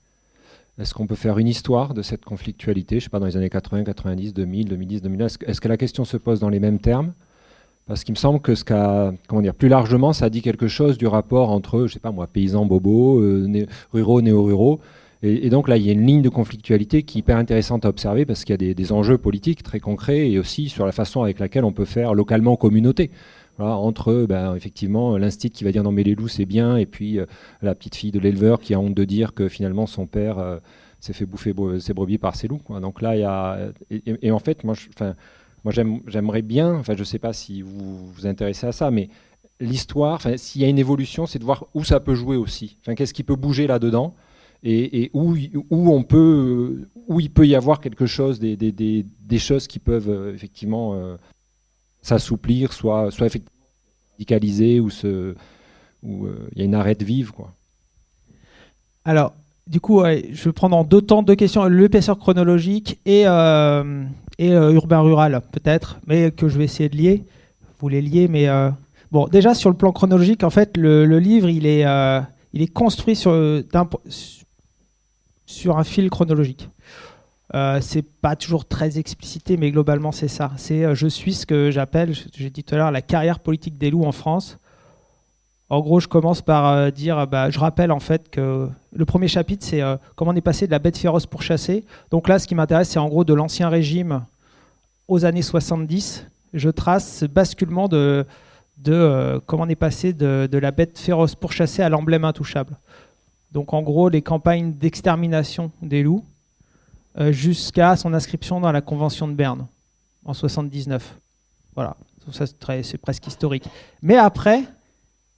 Est-ce qu'on peut faire une histoire de cette conflictualité, je ne sais pas, dans les années 80, 90, 2000, 2010, 2009 ? Est-ce que la question se pose dans les mêmes termes ? Parce qu'il me semble que plus largement, ça dit quelque chose du rapport entre, je sais pas moi, paysans bobos, ruraux, néo-ruraux. Et donc là, il y a une ligne de conflictualité qui est hyper intéressante à observer parce qu'il y a des enjeux politiques très concrets et aussi sur la façon avec laquelle on peut faire localement communauté. Voilà, entre effectivement l'instit qui va dire non mais les loups c'est bien et puis la petite fille de l'éleveur qui a honte de dire que finalement son père s'est fait bouffer ses brebis par ses loups, quoi. Donc là, il y a et en fait, moi j'aimerais bien, je ne sais pas si vous vous intéressez à ça, mais l'histoire, s'il y a une évolution, c'est de voir où ça peut jouer aussi. Qu'est-ce qui peut bouger là-dedans et où il peut y avoir quelque chose, des choses qui peuvent effectivement s'assouplir, soit effectivement radicaliser ou il y a une arrêt de vivre, quoi. Alors, du coup, je vais prendre en deux questions, l'épaisseur chronologique et urbain-rural, peut-être, mais que je vais essayer de lier. Vous les liez, mais... Bon, déjà, sur le plan chronologique, en fait, le livre, il est construit sur un fil chronologique. C'est pas toujours très explicité, mais globalement, c'est ça. Je suis ce que j'appelle, j'ai dit tout à l'heure, la carrière politique des loups en France. En gros, je commence par dire, je rappelle en fait que le premier chapitre, c'est comment on est passé de la bête féroce pourchassée. Donc là, ce qui m'intéresse, c'est en gros de l'Ancien Régime aux années 70. Je trace ce basculement de comment on est passé de la bête féroce pourchassée à l'emblème intouchable. Donc en gros, les campagnes d'extermination des loups jusqu'à son inscription dans la Convention de Berne en 79. Voilà, ça c'est presque historique. Mais après...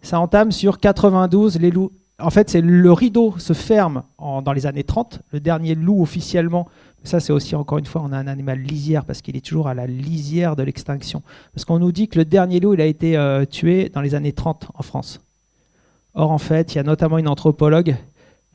ça entame sur 92, les loups. En fait, le rideau se ferme dans les années 30. Le dernier loup officiellement, ça c'est aussi encore une fois, on a un animal lisière parce qu'il est toujours à la lisière de l'extinction. Parce qu'on nous dit que le dernier loup, il a été tué dans les années 30 en France. Or, en fait, il y a notamment une anthropologue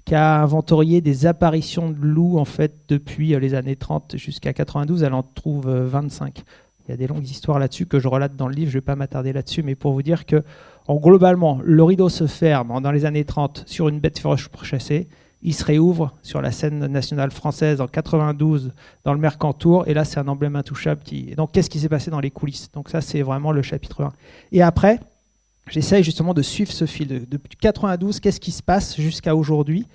qui a inventorié des apparitions de loups en fait, depuis les années 30 jusqu'à 92. Elle en trouve 25. Il y a des longues histoires là-dessus que je relate dans le livre, je ne vais pas m'attarder là-dessus, mais pour vous dire que globalement, le rideau se ferme dans les années 30 sur une bête féroce pourchassée, il se réouvre sur la scène nationale française en 92 dans le Mercantour, et là c'est un emblème intouchable. Et donc qu'est-ce qui s'est passé dans les coulisses? Donc ça c'est vraiment le chapitre 1. Et après, j'essaye justement de suivre ce fil. Depuis 92, qu'est-ce qui se passe jusqu'à aujourd'hui?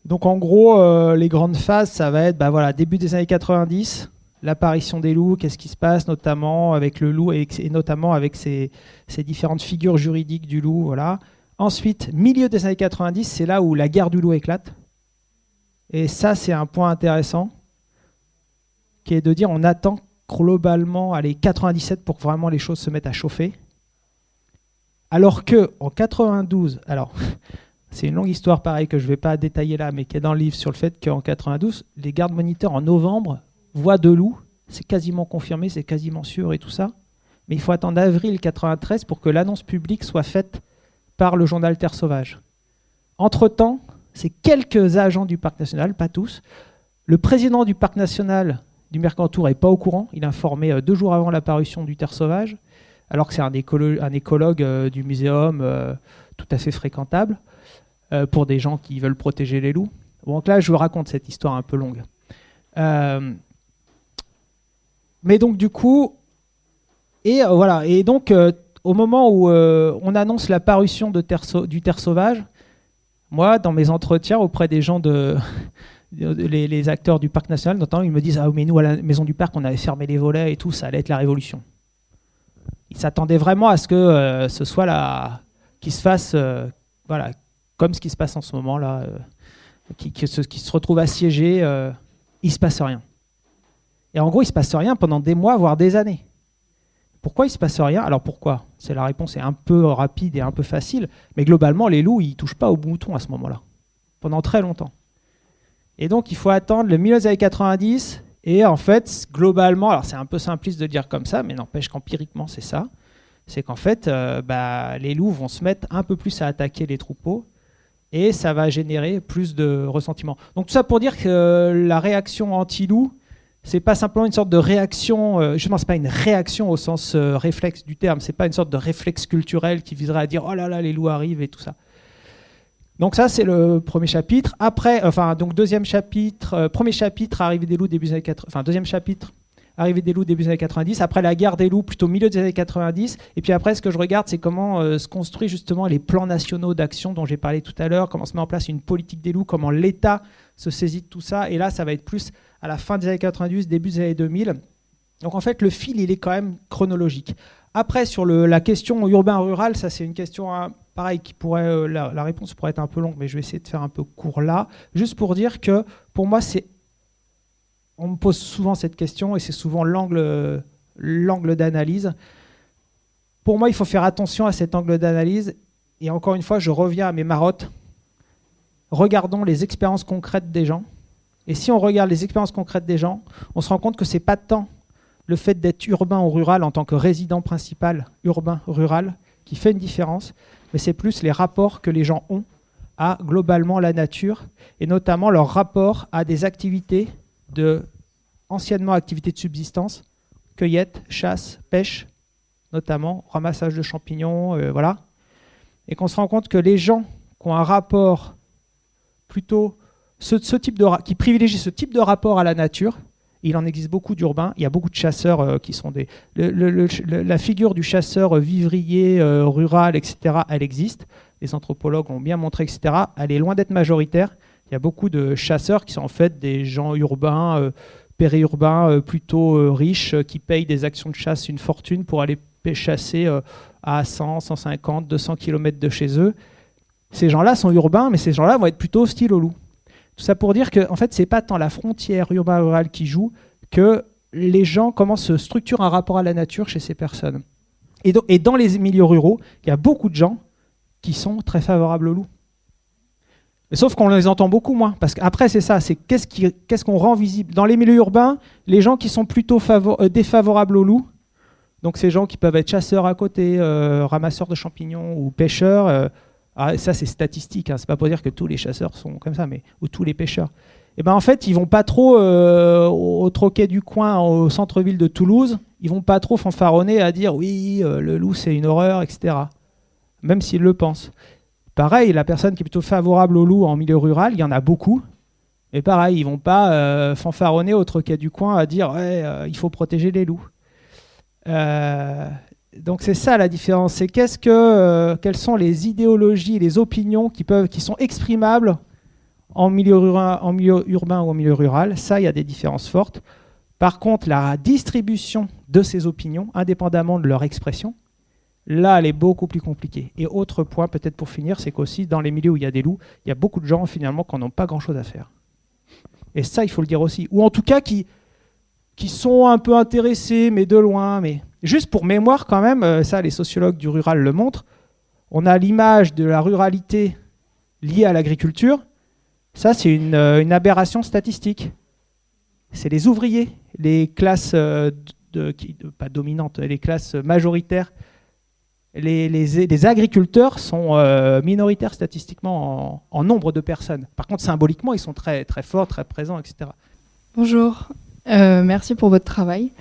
Donc en gros, les grandes phases, ça va être début des années 90, l'apparition des loups, qu'est-ce qui se passe notamment avec le loup et notamment avec ces différentes figures juridiques du loup. Voilà. Ensuite, milieu des années 90, c'est là où la guerre du loup éclate. Et ça, c'est un point intéressant, qui est de dire on attend globalement 97 pour que vraiment les choses se mettent à chauffer. Alors qu'en 92, alors c'est une longue histoire pareil que je ne vais pas détailler là, mais qui est dans le livre sur le fait qu'en 92, les gardes moniteurs en novembre voix de loup, c'est quasiment confirmé, c'est quasiment sûr et tout ça. Mais il faut attendre avril 93 pour que l'annonce publique soit faite par le journal Terre Sauvage. Entre-temps, c'est quelques agents du Parc National, pas tous. Le président du Parc National du Mercantour n'est pas au courant. Il est informé 2 jours avant la parution du Terre Sauvage, alors que c'est un écologue du muséum tout à fait fréquentable pour des gens qui veulent protéger les loups. Donc là, je vous raconte cette histoire un peu longue. Mais donc du coup, voilà. Et donc au moment où on annonce la parution du Terre Sauvage, moi, dans mes entretiens auprès des gens les acteurs du Parc National, notamment, ils me disent mais nous à la Maison du Parc, on avait fermé les volets et tout, ça allait être la révolution. Ils s'attendaient vraiment à ce que ce soit qu'il se fasse, voilà, comme ce qui se passe en ce moment là, qui se retrouve assiégé, il se passe rien. Et en gros, il ne se passe rien pendant des mois, voire des années. Pourquoi il ne se passe rien? Alors pourquoi? La réponse est un peu rapide et un peu facile, mais globalement, les loups, ils ne touchent pas au mouton à ce moment-là, pendant très longtemps. Et donc, il faut attendre le milieu des années 90, et en fait, globalement, alors c'est un peu simpliste de dire comme ça, mais n'empêche qu'empiriquement, c'est ça. C'est qu'en fait, les loups vont se mettre un peu plus à attaquer les troupeaux, et ça va générer plus de ressentiment. Donc tout ça pour dire que la réaction anti-loup, c'est pas simplement une sorte de réaction, justement c'est pas une réaction au sens réflexe du terme, c'est pas une sorte de réflexe culturel qui viserait à dire oh là là les loups arrivent et tout ça. Donc ça c'est le premier chapitre. Après, donc deuxième chapitre, premier chapitre arrivée des loups début des années 80, deuxième chapitre arrivée des loups début des années 90. Après la guerre des loups plutôt milieu des années 90. Et puis après ce que je regarde c'est comment se construisent justement les plans nationaux d'action dont j'ai parlé tout à l'heure, comment se met en place une politique des loups, comment l'État se saisit de tout ça. Et là ça va être plus à la fin des années 90, début des années 2000. Donc en fait, le fil, il est quand même chronologique. Après, sur la question urbain-rural, ça c'est une question pareil qui pourrait, la réponse pourrait être un peu longue, mais je vais essayer de faire un peu court là. Juste pour dire que pour moi, on me pose souvent cette question et c'est souvent l'angle d'analyse. Pour moi, il faut faire attention à cet angle d'analyse. Et encore une fois, je reviens à mes marottes. Regardons les expériences concrètes des gens. Et si on regarde les expériences concrètes des gens, on se rend compte que ce n'est pas tant le fait d'être urbain ou rural en tant que résident principal, urbain-rural, qui fait une différence, mais c'est plus les rapports que les gens ont à globalement la nature, et notamment leur rapport à des activités anciennement activités de subsistance, cueillette, chasse, pêche, notamment ramassage de champignons, voilà. Et qu'on se rend compte que les gens qui ont un rapport plutôt qui privilégient ce type de rapport à la nature, il en existe beaucoup d'urbains, il y a beaucoup de chasseurs qui sont la figure du chasseur vivrier, rural, etc., elle existe. Les anthropologues ont bien montré, etc. Elle est loin d'être majoritaire. Il y a beaucoup de chasseurs qui sont en fait des gens urbains, périurbains, plutôt riches, qui payent des actions de chasse une fortune pour aller chasser à 100, 150, 200 km de chez eux. Ces gens-là sont urbains, mais ces gens-là vont être plutôt hostiles aux loups. Tout ça pour dire que en fait, ce n'est pas tant la frontière urbain-rural qui joue que les gens comment se structurent un rapport à la nature chez ces personnes. Et dans les milieux ruraux, il y a beaucoup de gens qui sont très favorables aux loups. Sauf qu'on les entend beaucoup moins. Parce qu'après, c'est ça, c'est qu'est-ce qu'on rend visible. Dans les milieux urbains, les gens qui sont plutôt défavorables aux loups, donc ces gens qui peuvent être chasseurs à côté, ramasseurs de champignons ou pêcheurs, ça c'est statistique, hein, c'est pas pour dire que tous les chasseurs sont comme ça, ou tous les pêcheurs. Et ben en fait, ils vont pas trop au troquet du coin, au centre-ville de Toulouse, ils vont pas trop fanfaronner à dire oui, le loup c'est une horreur, etc. Même s'ils le pensent. Pareil, la personne qui est plutôt favorable au loup en milieu rural, il y en a beaucoup. Mais pareil, ils vont pas fanfaronner au troquet du coin à dire ouais, il faut protéger les loups. Donc c'est ça la différence, c'est quelles sont les idéologies, les opinions qui sont exprimables en milieu urbain ou en milieu rural. Ça, il y a des différences fortes. Par contre, la distribution de ces opinions, indépendamment de leur expression, là, elle est beaucoup plus compliquée. Et autre point, peut-être pour finir, c'est qu'aussi dans les milieux où il y a des loups, il y a beaucoup de gens finalement qui n'ont pas grand-chose à faire. Et ça, il faut le dire aussi. Ou en tout cas qui sont un peu intéressés, mais de loin. Mais juste pour mémoire quand même, ça les sociologues du rural le montrent, on a l'image de la ruralité liée à l'agriculture. Ça, c'est une aberration statistique. C'est les ouvriers, les classes pas dominantes, les classes majoritaires. Les agriculteurs sont minoritaires statistiquement en nombre de personnes. Par contre, symboliquement, ils sont très, très forts, très présents, etc. Bonjour. Merci pour votre travail.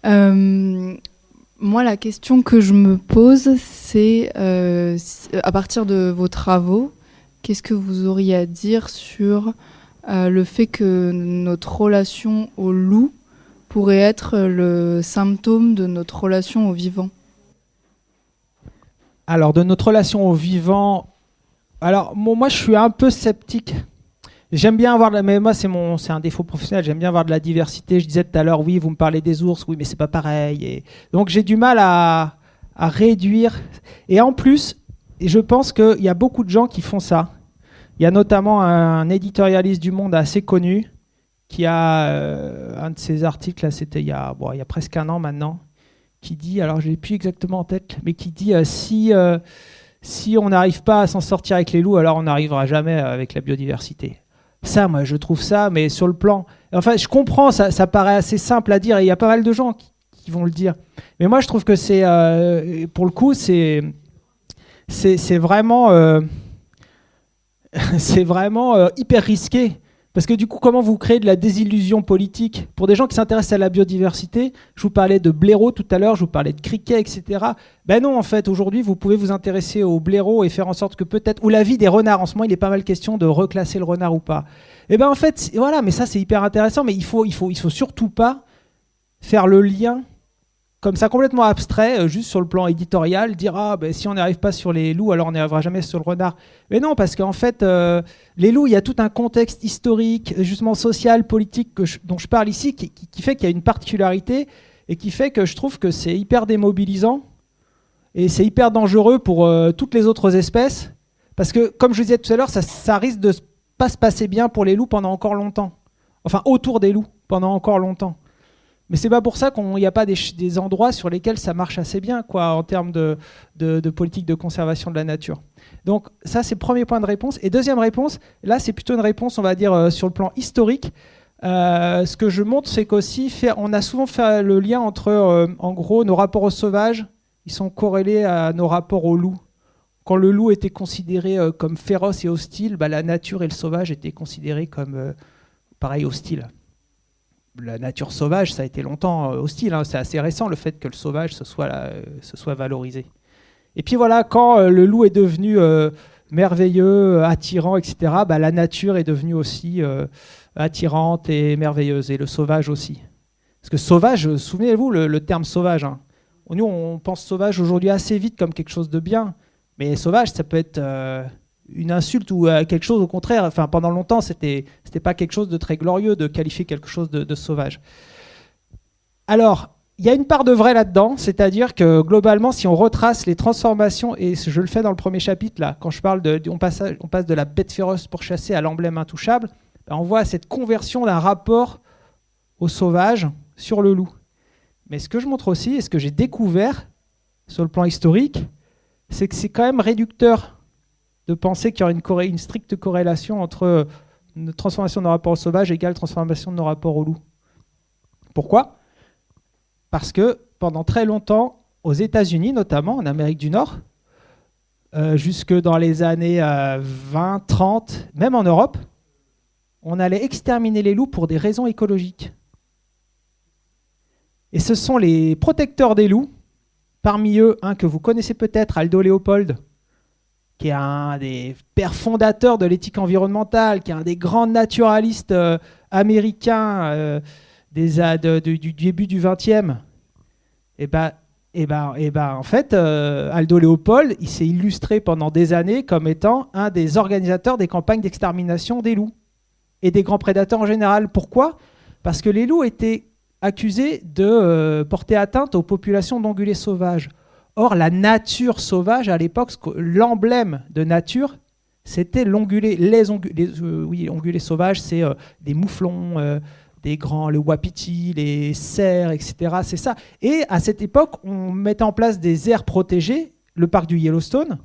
Moi, la question que je me pose, c'est à partir de vos travaux, qu'est-ce que vous auriez à dire sur le fait que notre relation au loup pourrait être le symptôme de notre relation au vivant ? Alors, de notre relation au vivant, alors moi je suis un peu sceptique. J'aime bien avoir, mais moi c'est un défaut professionnel, j'aime bien avoir de la diversité. Je disais tout à l'heure, oui, vous me parlez des ours, oui, mais c'est pas pareil. Et donc j'ai du mal à réduire. Et en plus, je pense qu'il y a beaucoup de gens qui font ça. Il y a notamment un éditorialiste du Monde assez connu qui a un de ses articles, là, c'était il y a presque un an maintenant, qui dit, alors je l'ai plus exactement en tête, mais qui dit si on n'arrive pas à s'en sortir avec les loups, alors on n'arrivera jamais avec la biodiversité. Ça, moi, je trouve ça, mais sur le plan... Enfin, je comprends, ça paraît assez simple à dire, et il y a pas mal de gens qui vont le dire. Mais moi, je trouve que c'est... pour le coup, c'est vraiment... c'est vraiment hyper risqué. Parce que du coup, comment vous créez de la désillusion politique ? Pour des gens qui s'intéressent à la biodiversité, je vous parlais de blaireaux tout à l'heure, je vous parlais de criquets, etc. Ben non, en fait, aujourd'hui, vous pouvez vous intéresser aux blaireaux et faire en sorte que peut-être... Ou la vie des renards, en ce moment, il est pas mal question de reclasser le renard ou pas. Et ben en fait, voilà, mais ça, c'est hyper intéressant, mais il faut surtout pas faire le lien comme ça, complètement abstrait, juste sur le plan éditorial, dire si on n'arrive pas sur les loups, alors on n'y arrivera jamais sur le renard. Mais non, parce qu'en fait, les loups, il y a tout un contexte historique, justement social, politique, dont je parle ici, qui fait qu'il y a une particularité. et qui fait que je trouve que c'est hyper démobilisant et c'est hyper dangereux pour toutes les autres espèces, parce que, comme je disais tout à l'heure, ça risque de pas se passer bien pour les loups pendant encore longtemps. Enfin, autour des loups, pendant encore longtemps. Mais c'est pas pour ça qu'il n'y a pas des endroits sur lesquels ça marche assez bien, quoi, en termes de politique de conservation de la nature. Donc ça, c'est le premier point de réponse. Et deuxième réponse, là, c'est plutôt une réponse, on va dire, sur le plan historique. Ce que je montre, c'est qu'aussi, on a souvent fait le lien entre, en gros, nos rapports aux sauvages, ils sont corrélés à nos rapports aux loups. Quand le loup était considéré comme féroce et hostile, la nature et le sauvage étaient considérés comme, pareil, hostiles. La nature sauvage, ça a été longtemps hostile. Hein. C'est assez récent le fait que le sauvage se soit valorisé. Et puis voilà, quand le loup est devenu merveilleux, attirant, etc., la nature est devenue aussi attirante et merveilleuse, et le sauvage aussi. Parce que sauvage, souvenez-vous le terme sauvage. Hein. Nous, on pense sauvage aujourd'hui assez vite comme quelque chose de bien, mais sauvage, ça peut être une insulte ou quelque chose au contraire. Enfin, pendant longtemps, c'était pas quelque chose de très glorieux de qualifier quelque chose de sauvage. Alors, il y a une part de vrai là-dedans, c'est-à-dire que globalement, si on retrace les transformations, et je le fais dans le premier chapitre, là, quand je parle on passe de la bête féroce pourchassée à l'emblème intouchable, on voit cette conversion d'un rapport au sauvage sur le loup. Mais ce que je montre aussi, et ce que j'ai découvert sur le plan historique, c'est que c'est quand même réducteur de penser qu'il y aurait une stricte corrélation entre une transformation de nos rapports au sauvage égale transformation de nos rapports au loup. Pourquoi ? Parce que pendant très longtemps, aux États-Unis notamment, en Amérique du Nord, jusque dans les années 20, 30, même en Europe, on allait exterminer les loups pour des raisons écologiques. Et ce sont les protecteurs des loups, parmi eux un que vous connaissez peut-être, Aldo Leopold, qui est un des pères fondateurs de l'éthique environnementale, qui est un des grands naturalistes américains du début du XXe. En fait, Aldo Leopold, il s'est illustré pendant des années comme étant un des organisateurs des campagnes d'extermination des loups et des grands prédateurs en général. Pourquoi ? Parce que les loups étaient accusés de porter atteinte aux populations d'ongulés sauvages. Or, la nature sauvage, à l'époque, l'emblème de nature, c'était l'ongulé. Ongulés sauvages, c'est des mouflons, des grands, le wapiti, les cerfs, etc. C'est ça. Et à cette époque, on mettait en place des aires protégées, le parc du Yellowstone,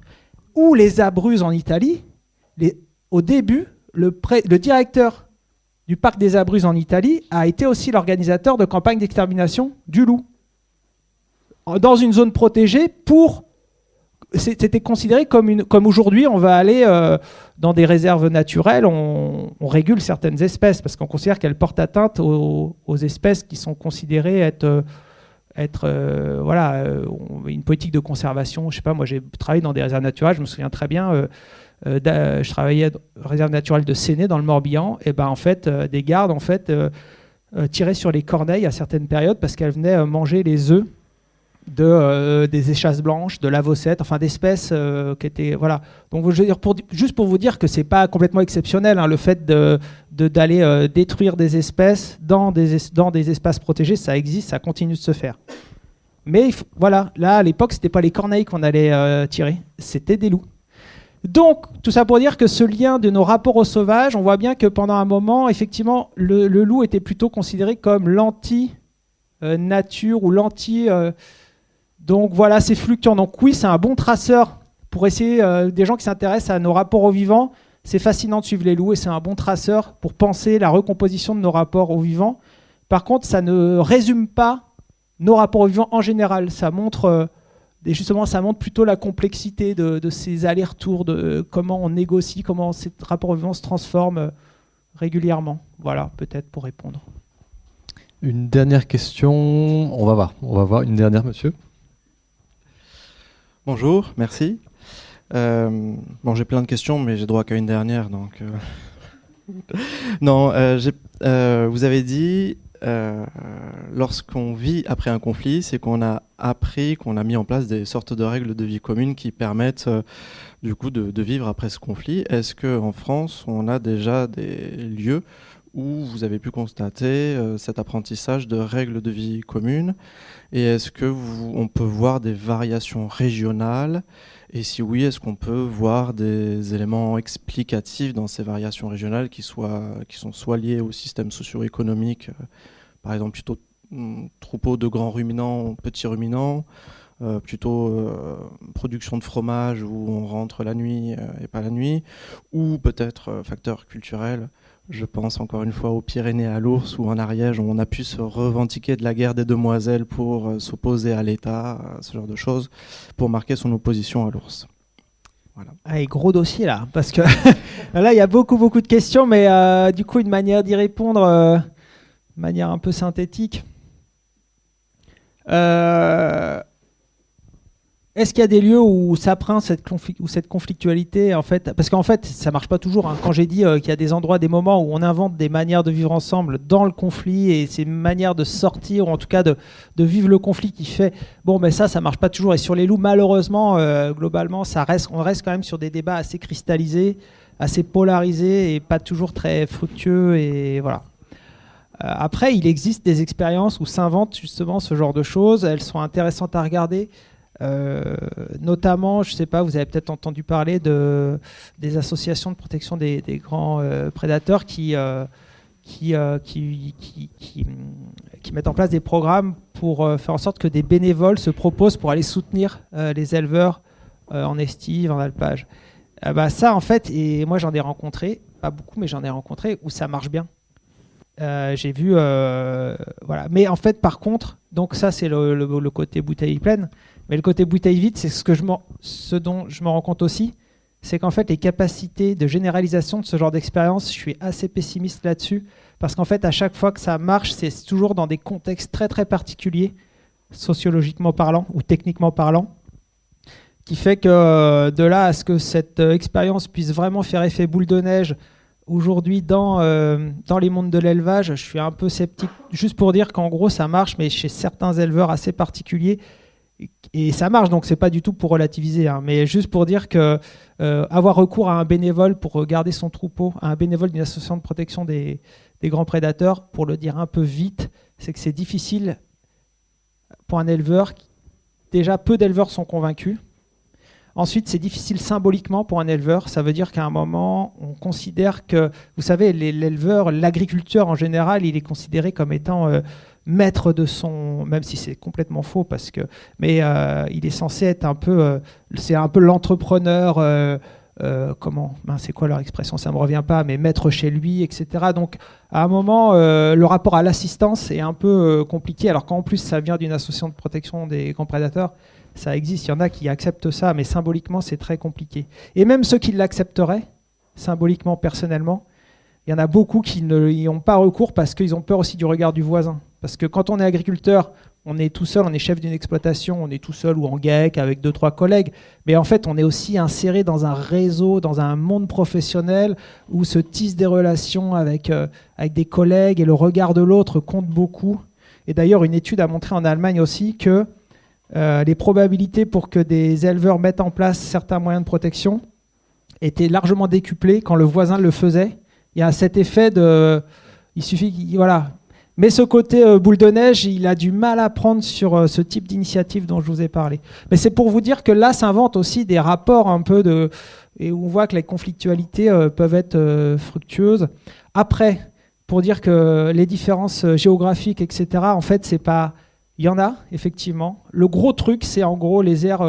ou les Abruzzes en Italie. Au début, le directeur du parc des Abruzzes en Italie a été aussi l'organisateur de campagnes d'extermination du loup. Dans une zone protégée, c'était considéré comme aujourd'hui, on va aller dans des réserves naturelles, on régule certaines espèces parce qu'on considère qu'elles portent atteinte aux espèces qui sont considérées être une politique de conservation. Je sais pas, moi j'ai travaillé dans des réserves naturelles, je me souviens très bien, je travaillais dans la réserve naturelle de Séné dans le Morbihan, et en fait, des gardes tiraient sur les corneilles à certaines périodes parce qu'elles venaient manger les œufs des échasses blanches, de l'avocette, enfin d'espèces qui étaient... Voilà. Donc je veux dire, juste pour vous dire que c'est pas complètement exceptionnel, hein, le fait d'aller détruire des espèces dans des espaces protégés, ça existe, ça continue de se faire. Mais voilà, là à l'époque, c'était pas les corneilles qu'on allait tirer, c'était des loups. Donc, tout ça pour dire que ce lien de nos rapports aux sauvages, on voit bien que pendant un moment, effectivement, le loup était plutôt considéré comme l'anti-nature ou l'anti... Donc voilà, c'est fluctuant. Donc oui, c'est un bon traceur pour essayer, des gens qui s'intéressent à nos rapports aux vivants, c'est fascinant de suivre les loups et c'est un bon traceur pour penser la recomposition de nos rapports aux vivants. Par contre, ça ne résume pas nos rapports aux vivants en général. Ça montre plutôt la complexité de ces allers-retours, de comment on négocie, comment ces rapports aux vivants se transforment régulièrement. Voilà, peut-être pour répondre. Une dernière question, on va voir une dernière, monsieur. Bonjour, merci. J'ai plein de questions, mais j'ai droit qu'à une dernière. Donc, vous avez dit, lorsqu'on vit après un conflit, c'est qu'on a appris, qu'on a mis en place des sortes de règles de vie communes qui permettent du coup de vivre après ce conflit. Est-ce qu'en France, on a déjà des lieux où vous avez pu constater cet apprentissage de règles de vie communes? Et est-ce qu'on peut voir des variations régionales? Et si oui, est-ce qu'on peut voir des éléments explicatifs dans ces variations régionales qui sont soit liés au système socio-économique, par exemple plutôt troupeau de grands ruminants, petits ruminants, plutôt production de fromage où on rentre la nuit et pas la nuit, ou peut-être facteur culturel. Je pense encore une fois aux Pyrénées, à l'ours, ou en Ariège, où on a pu se revendiquer de la guerre des demoiselles pour s'opposer à l'État, ce genre de choses, pour marquer son opposition à l'ours. Voilà. Allez, gros dossier là, parce que là il y a beaucoup de questions, mais du coup une manière d'y répondre, de manière un peu synthétique. Est-ce qu'il y a des lieux où ça prend cette conflictualité en fait? Parce qu'en fait, ça marche pas toujours. Hein. Quand j'ai dit qu'il y a des endroits, des moments où on invente des manières de vivre ensemble dans le conflit et ces manières de sortir, ou en tout cas de vivre le conflit qui fait... Bon, mais ça marche pas toujours. Et sur les loups, malheureusement, globalement, on reste quand même sur des débats assez cristallisés, assez polarisés et pas toujours très fructueux. Et voilà. Après, il existe des expériences où s'inventent justement ce genre de choses. Elles sont intéressantes à regarder. Notamment, je ne sais pas, vous avez peut-être entendu parler des associations de protection des grands prédateurs qui mettent en place des programmes pour faire en sorte que des bénévoles se proposent pour aller soutenir les éleveurs en estive, en alpage. Ça, en fait, et moi j'en ai rencontré, pas beaucoup, mais j'en ai rencontré où ça marche bien. J'ai vu, voilà. Mais en fait, par contre, donc ça c'est le côté bouteille pleine. Mais le côté bouteille vide, c'est ce dont je me rends compte aussi, c'est qu'en fait, les capacités de généralisation de ce genre d'expérience, je suis assez pessimiste là-dessus, parce qu'en fait, à chaque fois que ça marche, c'est toujours dans des contextes très très particuliers, sociologiquement parlant ou techniquement parlant, qui fait que de là à ce que cette expérience puisse vraiment faire effet boule de neige aujourd'hui dans les mondes de l'élevage, je suis un peu sceptique, juste pour dire qu'en gros, ça marche, mais chez certains éleveurs assez particuliers. Et ça marche, donc c'est pas du tout pour relativiser, hein, mais juste pour dire que avoir recours à un bénévole pour garder son troupeau, à un bénévole d'une association de protection des grands prédateurs, pour le dire un peu vite, c'est que c'est difficile pour un éleveur. Déjà, peu d'éleveurs sont convaincus. Ensuite, c'est difficile symboliquement pour un éleveur. Ça veut dire qu'à un moment, on considère que, vous savez, l'éleveur, l'agriculteur en général, il est considéré comme étant maître de son, même si c'est complètement faux, mais il est censé être un peu, c'est un peu l'entrepreneur, c'est quoi leur expression, ça me revient pas, mais maître chez lui, etc. Donc à un moment, le rapport à l'assistance est un peu compliqué, alors qu'en plus ça vient d'une association de protection des grands prédateurs, ça existe, il y en a qui acceptent ça, mais symboliquement c'est très compliqué. Et même ceux qui l'accepteraient, symboliquement, personnellement, il y en a beaucoup qui n'y ont pas recours parce qu'ils ont peur aussi du regard du voisin. Parce que quand on est agriculteur, on est tout seul, on est chef d'une exploitation, on est tout seul ou en GAEC avec 2-3 collègues. Mais en fait, on est aussi inséré dans un réseau, dans un monde professionnel où se tissent des relations avec des collègues et le regard de l'autre compte beaucoup. Et d'ailleurs, une étude a montré en Allemagne aussi que les probabilités pour que des éleveurs mettent en place certains moyens de protection étaient largement décuplées quand le voisin le faisait. Il y a cet effet de... Il suffit... Voilà. Mais ce côté boule de neige, il a du mal à prendre sur ce type d'initiative dont je vous ai parlé. Mais c'est pour vous dire que là s'inventent aussi des rapports un peu de... Et où on voit que les conflictualités peuvent être fructueuses. Après, pour dire que les différences géographiques, etc., en fait, c'est pas... Il y en a, effectivement. Le gros truc, c'est en gros les aires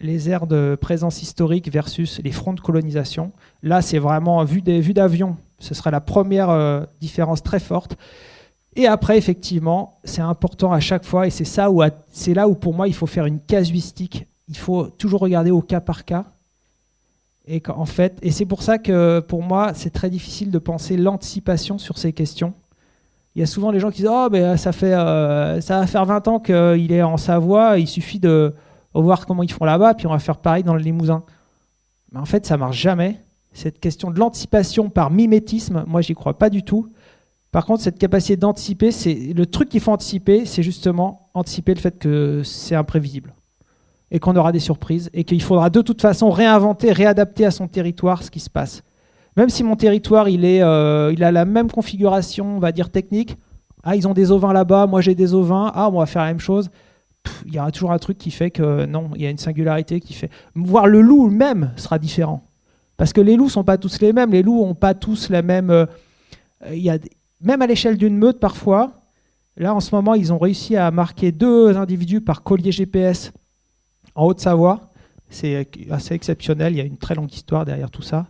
de présence historique versus les fronts de colonisation. Là, c'est vraiment vue d'avion. Ce serait la première différence très forte. Et après, effectivement, c'est important à chaque fois, et c'est là où pour moi il faut faire une casuistique. Il faut toujours regarder au cas par cas. Et c'est pour ça que pour moi, c'est très difficile de penser l'anticipation sur ces questions. Il y a souvent les gens qui disent « Oh, mais ça va faire 20 ans qu'il est en Savoie, il suffit de voir comment ils font là-bas, puis on va faire pareil dans le Limousin. » Mais en fait, ça ne marche jamais. Cette question de l'anticipation par mimétisme, moi, j'y crois pas du tout. Par contre, cette capacité d'anticiper, le truc qu'il faut anticiper, c'est justement anticiper le fait que c'est imprévisible et qu'on aura des surprises et qu'il faudra de toute façon réinventer, réadapter à son territoire ce qui se passe. Même si mon territoire il a la même configuration, on va dire technique. Ah, ils ont des ovins là-bas, moi j'ai des ovins. Ah, on va faire la même chose. Il y aura toujours un truc qui fait que non, il y a une singularité qui fait. Voir le loup même sera différent. Parce que les loups sont pas tous les mêmes. Les loups ont pas tous la même. Même à l'échelle d'une meute parfois. Là, en ce moment, ils ont réussi à marquer 2 individus par collier GPS en Haute-Savoie. C'est assez exceptionnel. Il y a une très longue histoire derrière tout ça.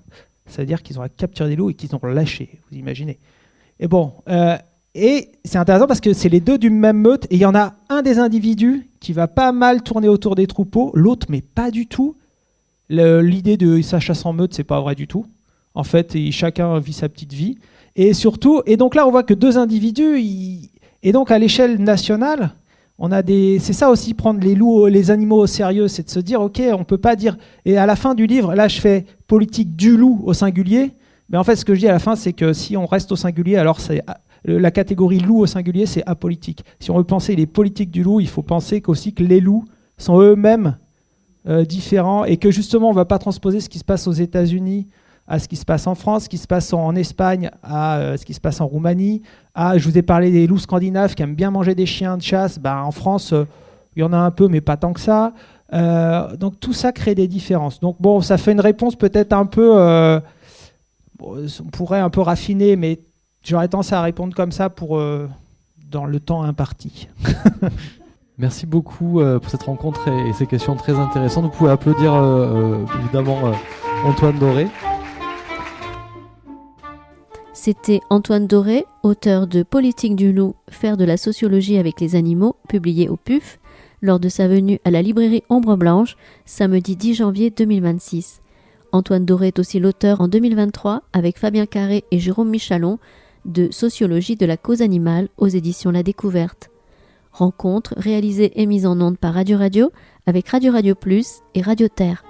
C'est-à-dire qu'ils ont capturé des loups et qu'ils ont lâché. Vous imaginez. Et bon. Et c'est intéressant parce que c'est les 2 d'une même meute et il y en a un des individus qui va pas mal tourner autour des troupeaux, l'autre mais pas du tout. L'idée de sa chasse en meute, c'est pas vrai du tout. En fait, chacun vit sa petite vie. Et surtout, et donc là on voit que 2 individus, et donc à l'échelle nationale, c'est ça aussi prendre les animaux au sérieux, c'est de se dire ok, on peut pas dire, et à la fin du livre, là je fais politique du loup au singulier, mais en fait ce que je dis à la fin c'est que si on reste au singulier, alors c'est la catégorie loup au singulier, c'est apolitique. Si on veut penser les politiques du loup, il faut penser qu'aussi que les loups sont eux-mêmes différents et que justement, on ne va pas transposer ce qui se passe aux États-Unis à ce qui se passe en France, ce qui se passe en Espagne à ce qui se passe en Roumanie. Je vous ai parlé des loups scandinaves qui aiment bien manger des chiens de chasse. En France, il y en a un peu, mais pas tant que ça. Donc tout ça crée des différences. Donc bon, ça fait une réponse peut-être un peu... on pourrait un peu raffiner, mais... J'aurais tendance à répondre comme ça dans le temps imparti. Merci beaucoup pour cette rencontre et ces questions très intéressantes. Vous pouvez applaudir évidemment Antoine Doré. C'était Antoine Doré, auteur de Politique du loup, faire de la sociologie avec les animaux, publié au PUF, lors de sa venue à la librairie Ombre Blanche, samedi 10 janvier 2026. Antoine Doré est aussi l'auteur en 2023, avec Fabien Carré et Jérôme Michalon, de Sociologie de la cause animale aux éditions La Découverte. Rencontre réalisée et mise en onde par Radio Radio avec Radio Radio Plus et Radio Terre.